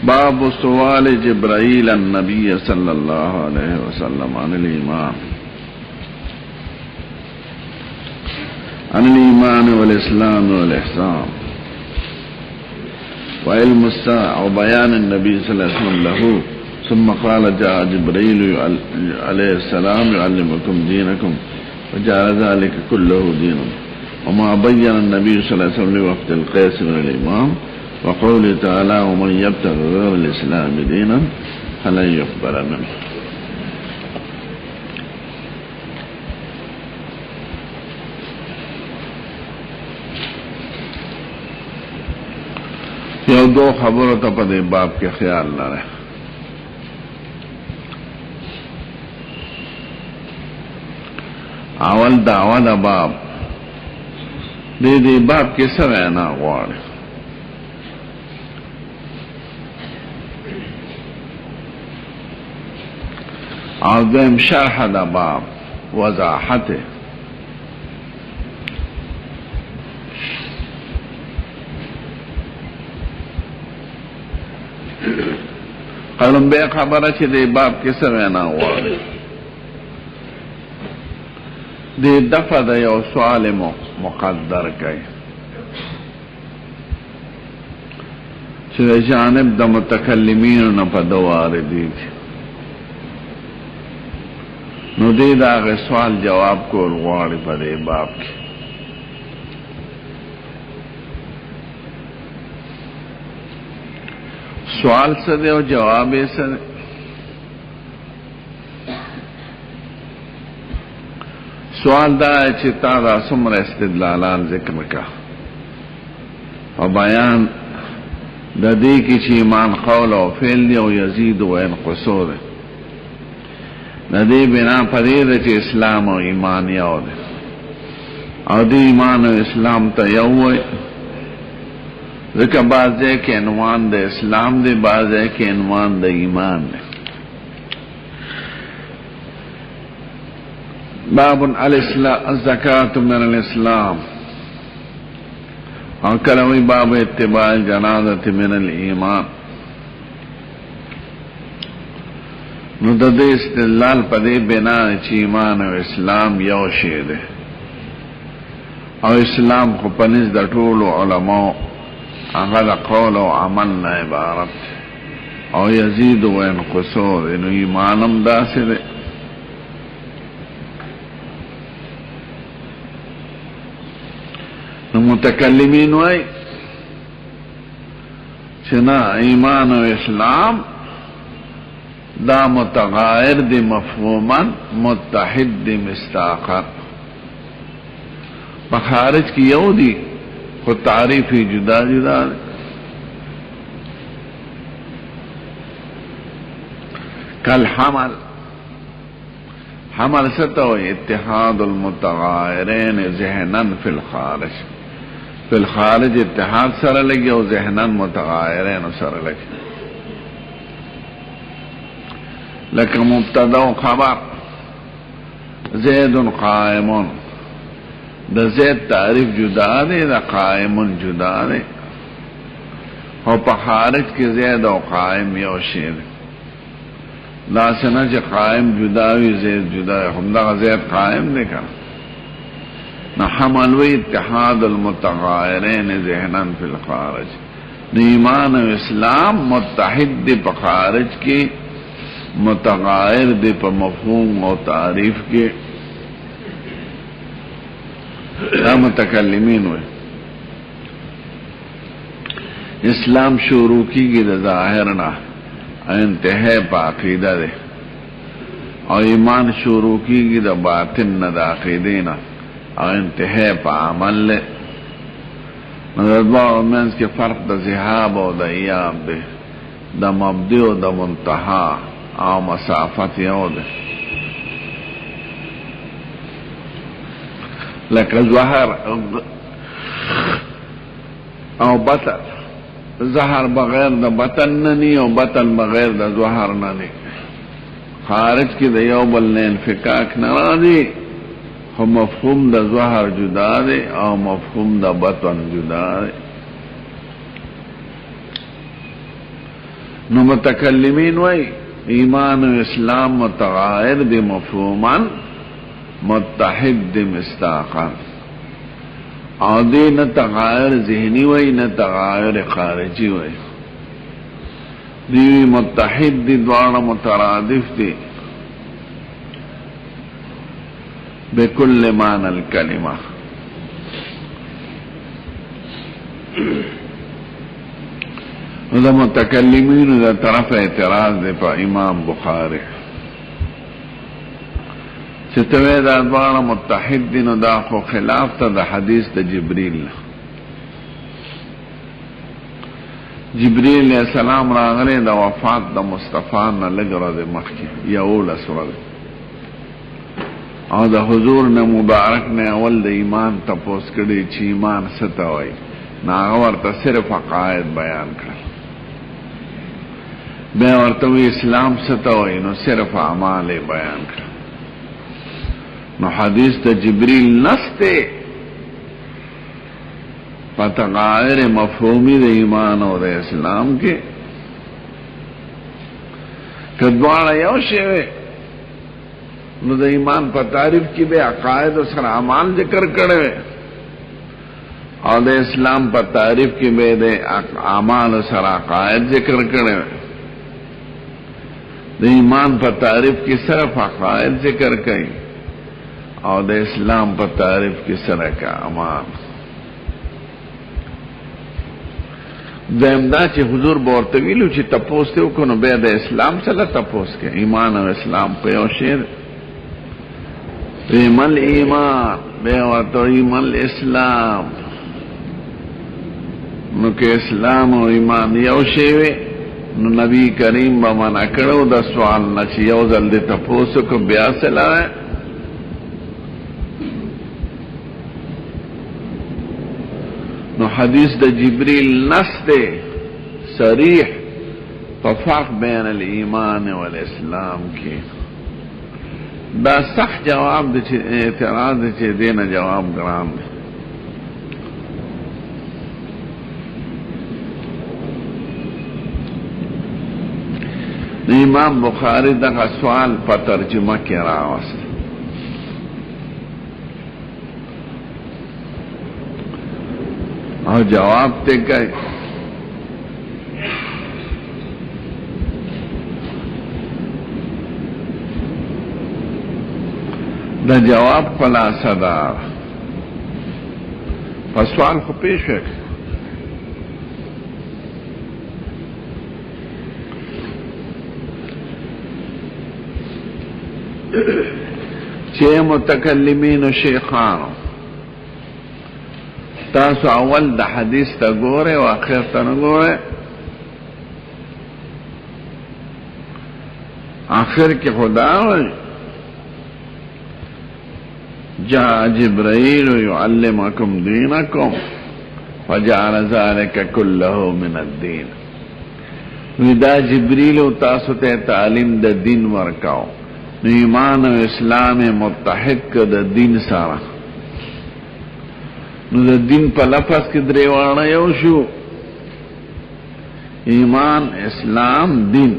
باب سؤال جبرائيل النبي صلى الله عليه وسلم عن الإيمان والإسلام والإحسان وعلم الساعة وبيان النبي صلى الله عليه وسلم له ثم قال جاء جبريل عليه السلام يعلمكم دينكم وجعل ذلك كله دينا وما بين النبي صلى الله عليه وسلم لوقت القيس من الإمام وقوله تعالى ومن يبتغي غير الإسلام دينا فلن يقبل منه دو خبرو ته په دې باب کې خیال لره. اول دعوه د باب دې باب کې سره نه غواړي. او دیم شرح د باب وضاحته. قلم بے خبره چې دې باب کې سره نه غواړي. دې دفعه د یو سوال مقدر کوي چې د جانب د متکلمین نه په دواره دي. نو دې دا غ سوال جواب کول غواړي په دې باب کې. سوال څه دی او جواب یې څه دی؟ سوال دا چې تا دا څومره استدلالات ذکر کا او بیان د دې کې چې ایمان قول او فعل دی او یزيد او ينقص دی. د دې بنا پرې چې اسلام او ایمان یو دی او د ایمان او اسلام ته یو وي. ځکه بعضې کې عنوان د اسلام دی، بعضې کې عنوان د ایمان دی. باب الزکاة من الاسلام او کلوی باب اتباع الجنازة من الایمان. نو د دې استدلال په دې بنا چې ایمان او اسلام یو شی دی او اسلام خو په نزد د ټولو علماء هغه د قول او عمل نه عبارت او یزيد و ينقص. نو ایمانم داسې دی. نو متکلمین وای چې نه، ایمان او اسلام دا متغایر دی مفهوما، متحد دی مستاقا. په خارج کې یو دی خو تعریفی جدا جدا دی. کل حمل، حمل ستو اتحاد المتغایرین ذہنن فی الخارج. فی الخارج اتحاد سر لگی او ذہنن متغایرین سر لگی. لکه مبتدا و خبر زید قائمون، د زید تعریف جدا دی، د قائمون جدا دی. او په خارج کې زید او قائم یو شی دی. لا سنه چې قائم جدا وي زید جدا وي، همدغه زید قائم دی کنه. نو حمل و اتحاد المتغایرین ذهنا فی الخارج. نو ایمان و اسلام متحد دی په خارج کې، متغایر دی په مفهوم او تعریف کې. دا متکلمین وي. اسلام شروع کیږي د ظاهر نه، انتہا په عقیده ده. او ایمان شروع کیږي د باطن نه، د عقیده نه، او انتہا په عمل له. نو د دوه منځ کې فرق د ذهاب او د ایاب ده، د مبدأ او د منتها او مسافت یو ده. لکه ظهر او بطن. ظهر بغیر د بطن نه نی او بطن بغیر د ظهر نه نی. خارج کې د یو بل نه انفکاک نه راځي، خو مفهوم د ظهر جدا دی او مفهوم د بطن جدا دی. نو متکلمین وای ایمان و اسلام متغایر دی مفهوما، متحد دی مستاقا. او دی نه تغایر ذهنی وای نه تغایر خارجی وای. دی متحد دی، دوارا مترادف دی بكل معنى الكلمة. دا متکلمین دا طرف اعتراض دی پا امام بخاری چتوی دا دوارا متحد دی نو دا خو خلاف تا دا حدیث دا جبریل. جبريل علیہ السلام راغلی د وفات د مصطفی نه لږ ورځې مخکې 11 ورځې او د حضور نه مبارک نه اول د ایمان تپوس کړي چې ایمان څه ته وایي نو هغه ورته صرف عقاید بیان کړل بیا ورته وی اسلام څه ته وایي نو صرف اعمال بیان کړل نو حدیث د جبريل نسته پتغائر مفہومی د ایمان او د اسلام کې کدواړه یو شی نو د ایمان په تعریف کې به عقاید او سره اعمال ذکر کړي او د اسلام په تعریف کې به د اعمال او سره عقاید ذکر کړي د ایمان په تعریف کې صرف عقاید ذکر کړي او د اسلام په تعریف کې سره کا اعمال دیم دا چې حضور ورته ویلو چې تپوس ته وکړو بیا د اسلام سره تپوس کې ایمان او اسلام په یو شی ایمان ایمان بیا ورته ایمان اسلام نو کې اسلام او ایمان یو شی وي نو نبی کریم به معنا کړو د سوال نه چې یو ځل د تپوس کو بیا سره نو حدیث د جبريل نص دے صریح فرق بین الایمان والاسلام کی دا صح جواب دے اعتراض دے دینا جواب گرام دے امام بخاری دا سوال پا ترجمہ کی راوست اور جواب تے گئے دا جواب خلاصہ دار فسوال خو پیش ہے چھ متکلمین و شیخانو تاسو اول د حدیث تا ګوره او اخر تا نه ګوره آخر کې خدا وایي جاء جبرائيل يعلمكم دينكم فجعل ذلك كله من الدين ودا جبريل تاسو ته تعلیم د دین ورکاو نو ایمان او اسلام متحد ک د دین سره نو د دین په لفظ کې دریوانه یو شو ایمان اسلام دین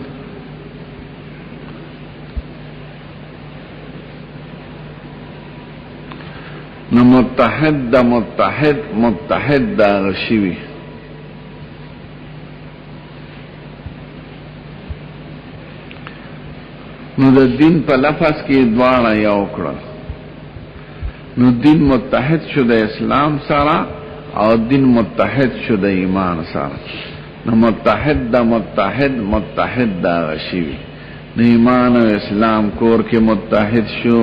نو متحد دا متحد دا غشیوی نو د دین په لفظ کې دواړه یو کړل نو دین متحد شو د اسلام سره او دین متحد شو د ایمان سره نو متحد دا غشیوی نو ایمان او اسلام کور کې متحد شو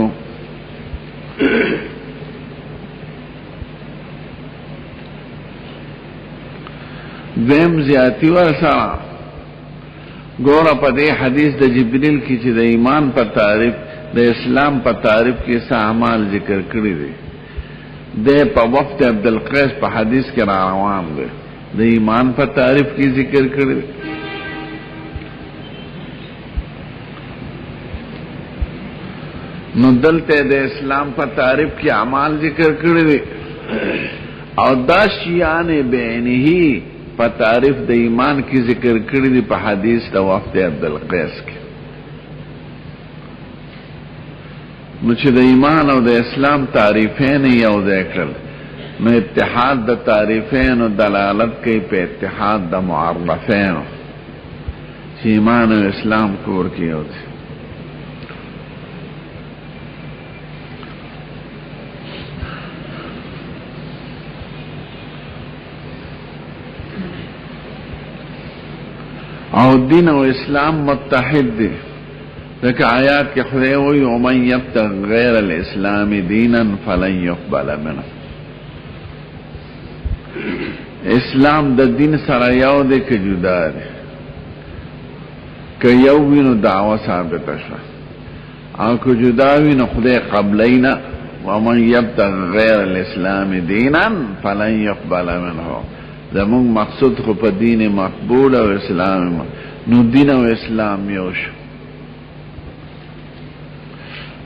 دیم زیاتی ورسا گورا پا دے حدیث دا جبریل کی چی دا ایمان پا تعریف دا اسلام پا تعریف کی سا اعمال ذکر کری دے دے پا وفد عبدالقیس پا حدیث کے روان دے دا ایمان پا تعریف کی ذکر کری دے نو دلتے دا اسلام پا تعریف کی اعمال ذکر کری دے او دا شیان بینہی پا تعریف دا ایمان کی ذکر کری دی پا حدیث دا وفد عبدالقیس کی نو چی دا ایمان او دا اسلام تعریفین یو ذکر نو اتحاد دا تعریفین و دلالت کی پا اتحاد دا معرفین چی ایمان و اسلام کور کی یو دی او دین و اسلام متحد دی لیکن آیات کے خدای ہوئی ومن یبتغ غیر الاسلام دینا فلن یقبل منه اسلام د دین سره یو دی که جدا دی که یو وی نو دعوه ثابت شوه او که جدا وی نو خدای قبلینا ومن یبتغ غیر الاسلام دینا فلن یقبل منه زمون مقصود خو په دین مقبول او اسلام نو دین او اسلام یو شو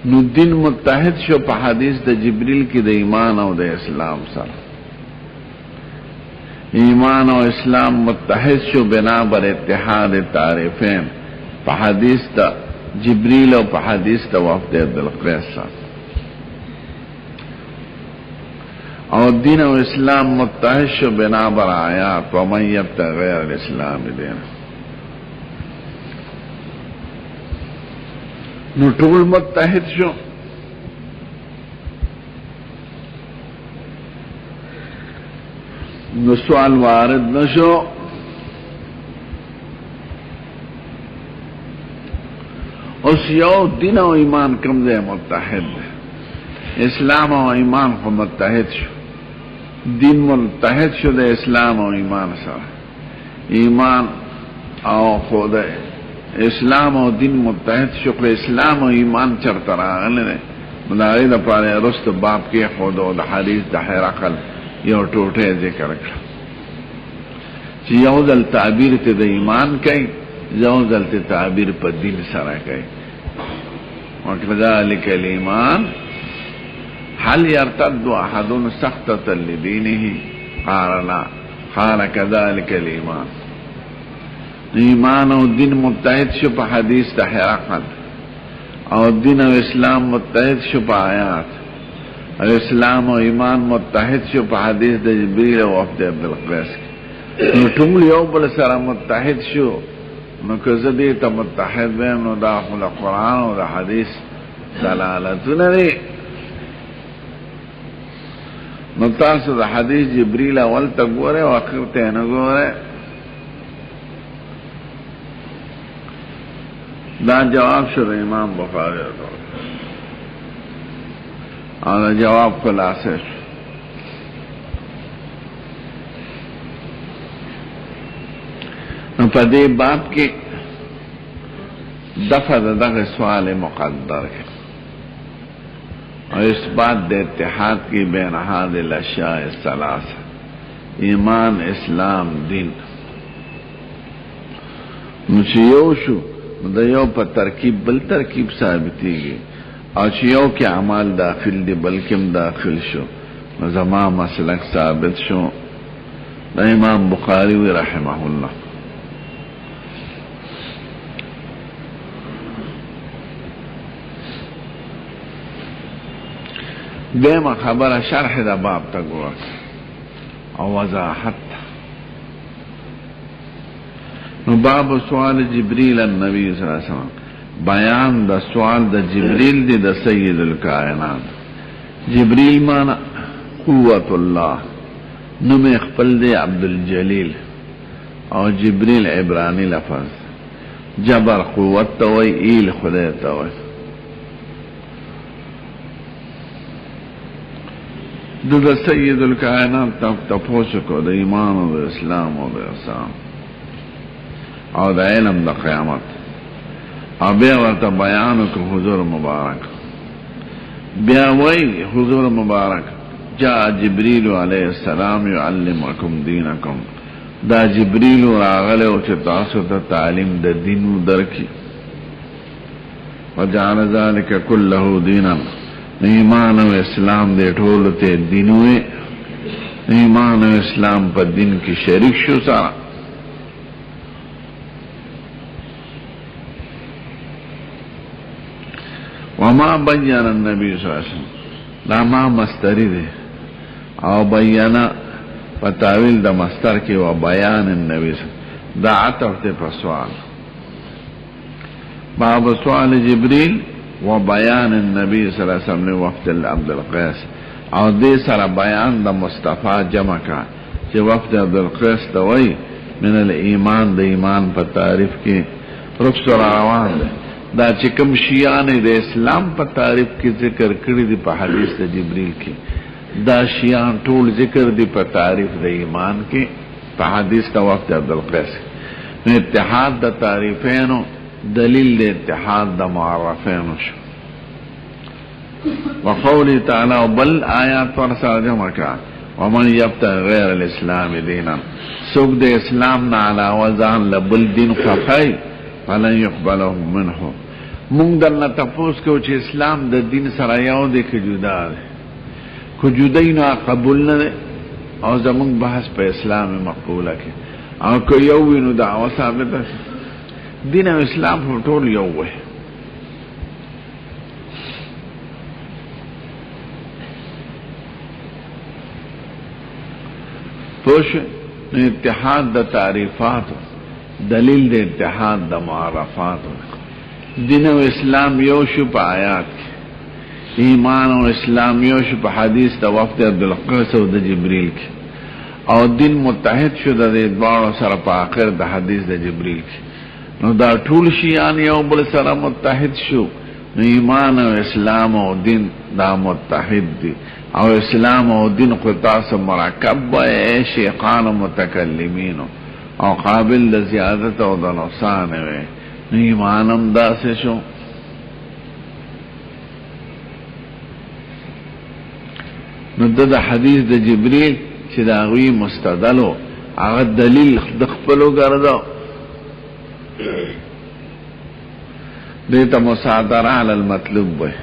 نو دین متحد شو په حدیث د جبریل کې د ایمان او د اسلام سره ایمان او اسلام متحد شو بنا بر اتحاد تعریفین په حدیث د جبریل او په حدیث د وفد عبدالقیس سره او دین او اسلام متحد شو بنا بر آیات ومن یبتغ غیر الاسلام دینا نو ټول متحد شو نو سوال وارد نشو اس یو دین او ایمان کم دے متحد دے اسلام او ایمان خو متحد شو دین متحد شو دے اسلام او ایمان سره ایمان او خود اسلام او دین متحد شو کہ اسلام او ایمان چرته راغله نه مداري د پاره رست باب کې خود او د حدیث د هرقل یو ټوټه ذکر کړ چې یو ځل تعبیر ته د ایمان کوي یو ځل ته تعبیر په دین سره کوي وکذالک الایمان هل يرتد احد سخطة لدينه قال لا قال كذلك الایمان ایمان او دین متحد شو په حدیث د هرقل او دین او اسلام متحد شو په آیات او اسلام او ایمان متحد شو په حدیث د جبریل او وفد عبدالقیس نو ټول یو بل سره متحد شو نو که زه دې ته متحد ویم نو دا خو د قرآن او د حدیث دلالتونه دي نو تاسو د حدیث جبریل اول ته ګوره او اخر ته نه ګوره دا جواب شو د امام بخاری او دا جواب خلاصه شو نو په دې باب کې دفع دغه سوال مقدر ہے اور اثبات د اتحاد کی بین هذه الاشیاء الثلاثه ایمان اسلام دین نو چې یو شو د یو په ترکیب بل ترکیب ثابتېږي او چې یو کې اعمال داخل دي بلکې هم داخل شو نو زما مسلک ثابت شو د امام بخاری رحمه الله دیمه خبره شرح د باب ته ګوره او وضاحت نو باب سوال جبریل النبی صلی اللہ علیہ وسلم بیان د سوال د جبریل دی د سید الکائنات جبریل مانا قوت الله نوم خپل دی عبدالجلیل او جبریل عبرانی لفظ جبر قوت توي ایل خدای توي د سید الکائنات تپوس کو د ایمان او د اسلام او د احسان او د علم د قیامت او بیا ورته بیانو که حضور مبارک بیا وی حضور مبارک جاء جبریل علیہ السلام یعلمکم دینکم دا جبریل راغله او چې تاسو ته تعلیم د دین درکې وجعل ذلك كله دینا ایمان او اسلام دې ټول ته دینوي ایمان او اسلام په دین کې شریک شو سره وما بین النبی صلی اللہ علیہ وسلم لا ما مستری دے او بینا فتاویل دا مستر کی و بیان النبی صلی اللہ علیہ وسلم دا عطف دے پر سوال باب سوال جبریل و بیان النبی صلی اللہ علیہ وسلم وفد عبدالقیس او دے سر بیان دا مصطفیٰ جمع کا چی وفد عبدالقیس دوئی من الایمان دا ایمان پر تعریف کی رخص روان دے دا چې کوم شیان د اسلام په تعریف کې ذکر کړی دی په حدیث د جبرئیل کې دا شیان ټول ذکر دی په تعریف د ایمان کې په حدیث د وخت عبدالقیس نو اتحاد د تعریفینو دلیل د اتحاد د معرفینو شو وقولی تعالی بل آیات ورسره جمع کړه ومن یبتغ غیر الاسلام دینا سوک د اسلام نه علاوه ځان له بل دین خوښوي فلن یقبله منه مونږ درنه تپوس کوو چې اسلام د دین سره یو دی که جدا دی که جدای نو قبول نه دی او زمونږ بحث په اسلام مقبوله کې او که یو وي نو دعوه ثابته دین او اسلام ټول یو وي پوش اتحاد د تعریفات دلیل د اتحاد د معرفات دین او اسلام یو شو په آیات ایمان او اسلام یو شو په حدیث د وفد عبدالقیس او د جبریل کې او دین متحد شو د دوړو سره په اخر د حدیث د جبریل کې نو دا ټول شیان یو بل سره متحد شو نو ایمان او اسلام او دین دا متحد دي او اسلام او دین خو تاسو مرکب وای شیخان متکلمین او قابل د زیادت او د نقصان وي نو ایمانم داسې شو نو د حدیث د جبریل چې دا غوی مستدلو هغه دلیل د خپلو ګرځاو دیتا مصادره علی المطلوب وی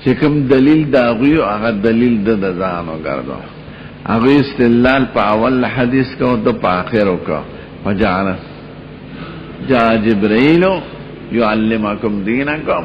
چې کوم دلیل دا غوی هغه دلیل د ځانو ګرځاو هغه استدلال په اول حدیث کو د په اخرو کو فجعل جاء جبريل يعلمكم دينكم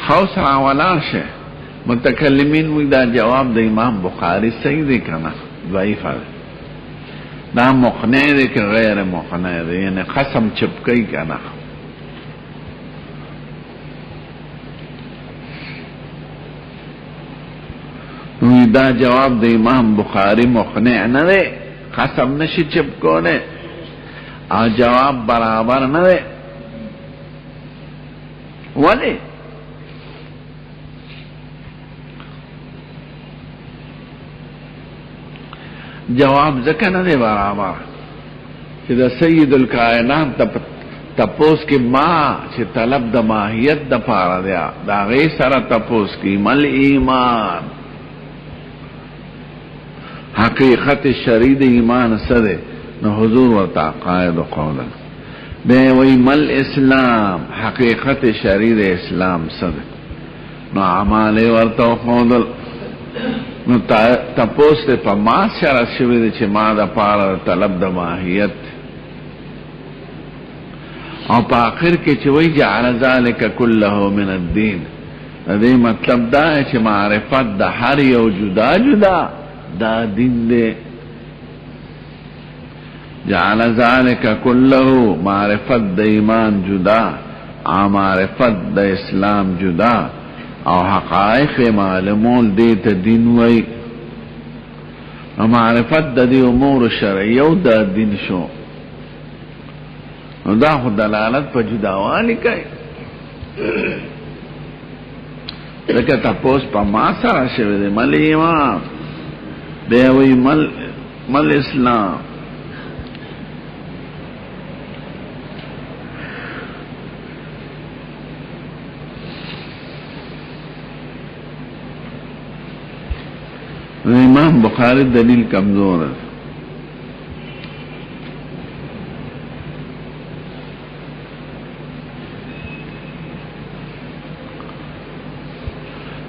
خوص راولان شه متکلمین وی دا جواب د امام بخاری صحیح دی کنه ضعیف ده دا مقنع دی که غیر مقنع دی یعنی قسم چپکی کنه وی دا جواب د امام بخاری مقنع نه دی قسم نشی چپکونه او جواب برابر نه دی ولی جواب ځکه نه دی برابر چې د سید الکائنات تپوس کې ما چې طلب د ماهیت د پاره دی دا غي سره تپوس کې مل ایمان حقیقت شرعی د ایمان سره نو حضور ورته قائد قولا به وی مل اسلام حقیقت شرعی د اسلام سره نو اعمال ورته قول نو تپوس ته په ما سره شوی دی چې ما د پاره طلب د ماهیت او په اخر کې چې وی جعل ذلك كله من الدين دې مطلب دا چې معرفت د هر یو جدا جدا دا دین دی جعل ذلك كله معرفت د ایمان جدا معرفت د اسلام جدا او حقائق معلومول دیتا دین وی معرفت دا دی امور شرعیو دا دین شو دا خود دلالت پا جداوالی کئی لکه تپوس پا ما سره شوی دی مل ایمان بیوی مل اسلام امام بخاری دلیل کمزور ہے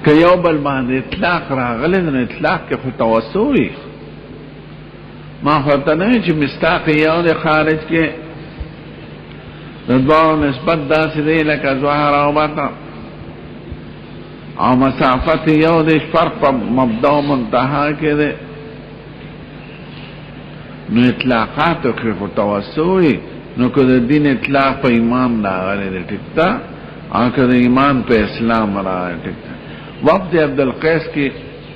که یو بل باندې اطلاق راغلی نو اطلاق کې خو توسوي ما خواته نه چې مستاق یو د خارج کې د دوه نسبت داسې دی لکه ظاهر او باطن او مسافت یو د فرق په مبدا او منتها کې ده نو اطلاقات کې خو توسوي نو که د دین اطلاق په ایمان راغلی دی ټیک ده او که د ایمان په اسلام راغلی ټیک ده وفد عبدالقیس کې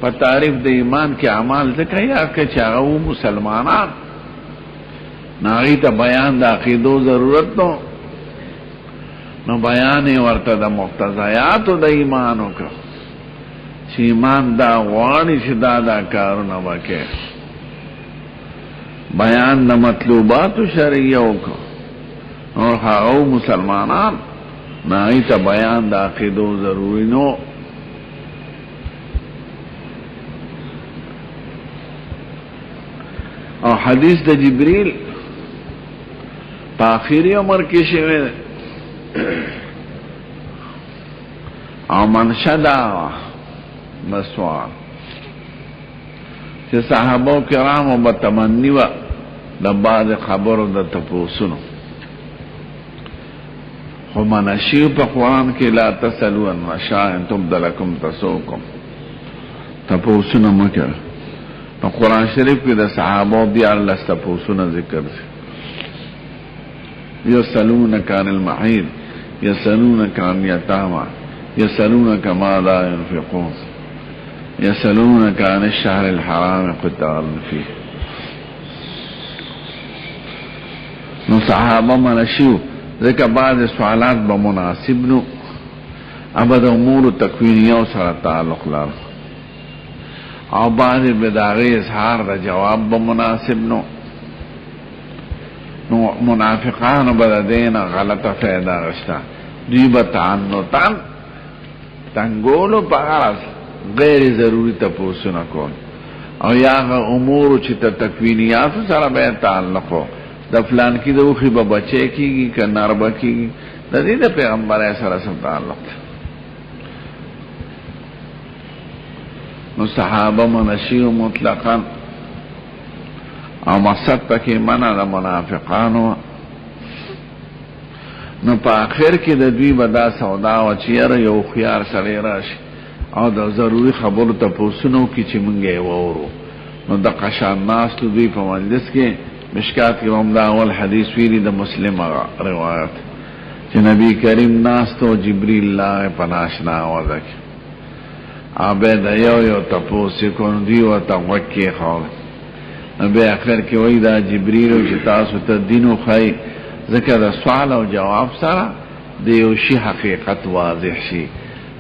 په تعریف د ایمان کې اعمال ذکر یا کې چې هغه مسلمانان ناغي ته بیان د عقیدو ضرورت نو بیان ورته د مقتضیات د ایمان وکړه چې ایمان دا غواړي چې دا کارونه وکړي بیان د مطلوبات شرعیه وکړه او هغه مسلمانان ناغي ته بیان د عقیدو ضروري نو او حدیث د جبریل په آخري عمر کې شوی او منشدا مسوال چې صحابه کرامو به تمنی و د بعض خبرو د تپوسونو خو منشیو په قرآن کې لا تسلو ان مشاء تبدلکم تسوکم تپوسونو مکر په قرآن شریف کې د صحابه بیا الله تپوسونو ذکر دی يسألونك عن المحيض يسألونك عن اليتامى يسألونك ماذا ينفقون يسألونك عن الشهر الحرام قتال فيه نو صحابه منشیو ذکر بعض سوالات بمناسب نو ابد امور تکوینیو سره تعلق لار او بعض بداغی اظهار دا جواب بمناسب نو منافقان بددین غلط فیدا غشتا دوی بتعنتن تنگولو پا غرص غیر ضروری تپوسو نکون او یا امورو چی تا تکوینیاتو سر بے تعلقو دا فلان کی دا اوخی با بچے کی گی که نربا کی گی دا دی دا پیغمبر ایسا رسم تعلق نو صحابه منشیو مطلقاً او مقصد پکی منع دا منافقانو نو پا آخر کی دا دوی بدا سوداو چیر یو خیار سری راشی او دا ضروری خبرو تا پوسنو کی چی منگے وورو نو دا قشان ناس تو دوی پا مجلس کے مشکات کی رمضا اول حدیث ویلی دا مسلم روایت چی نبی کریم ناس تو جبریل لاغ پناشنا آوازک آبے دا یو تا پوسی کن دیو تا وکی خواه بے اخر کې وای دا جبرئیل او چې تاسو ته دینو خای ذکر سوال او جواب سره د یو شی حقیقت واضح شي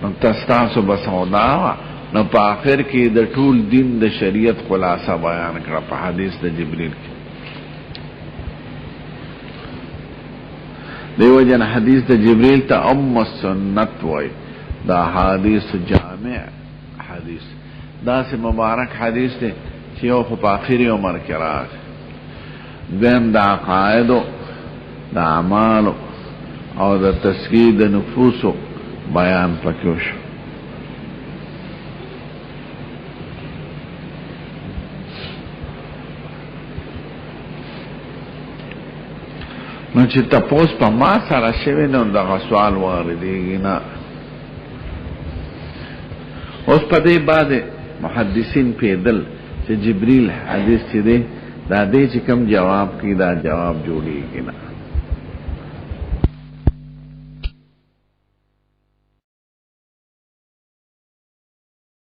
نو تاسو بس ودا نو په اخر کې د ټول دین د شریعت خلاصه بیان کړه په حدیث د جبرئیل کې دیو جن حدیث د جبرئیل ته سنت وای دا حدیث جامع حدیث دا سه مبارک حدیث دی چې یو خو په آخري عمر کې راغی دویم د عقایدو د اعمالو او د تزکیې د نفوسو بیان پکې وشو نو چې تپوس په ما سره شوی نو دغه سوال واردېږي نه اوس په دې باندې محدثین پیدل چې جبریل حدیث چې دی دا دې چې کم جواب کی دا جواب جوړیږي نه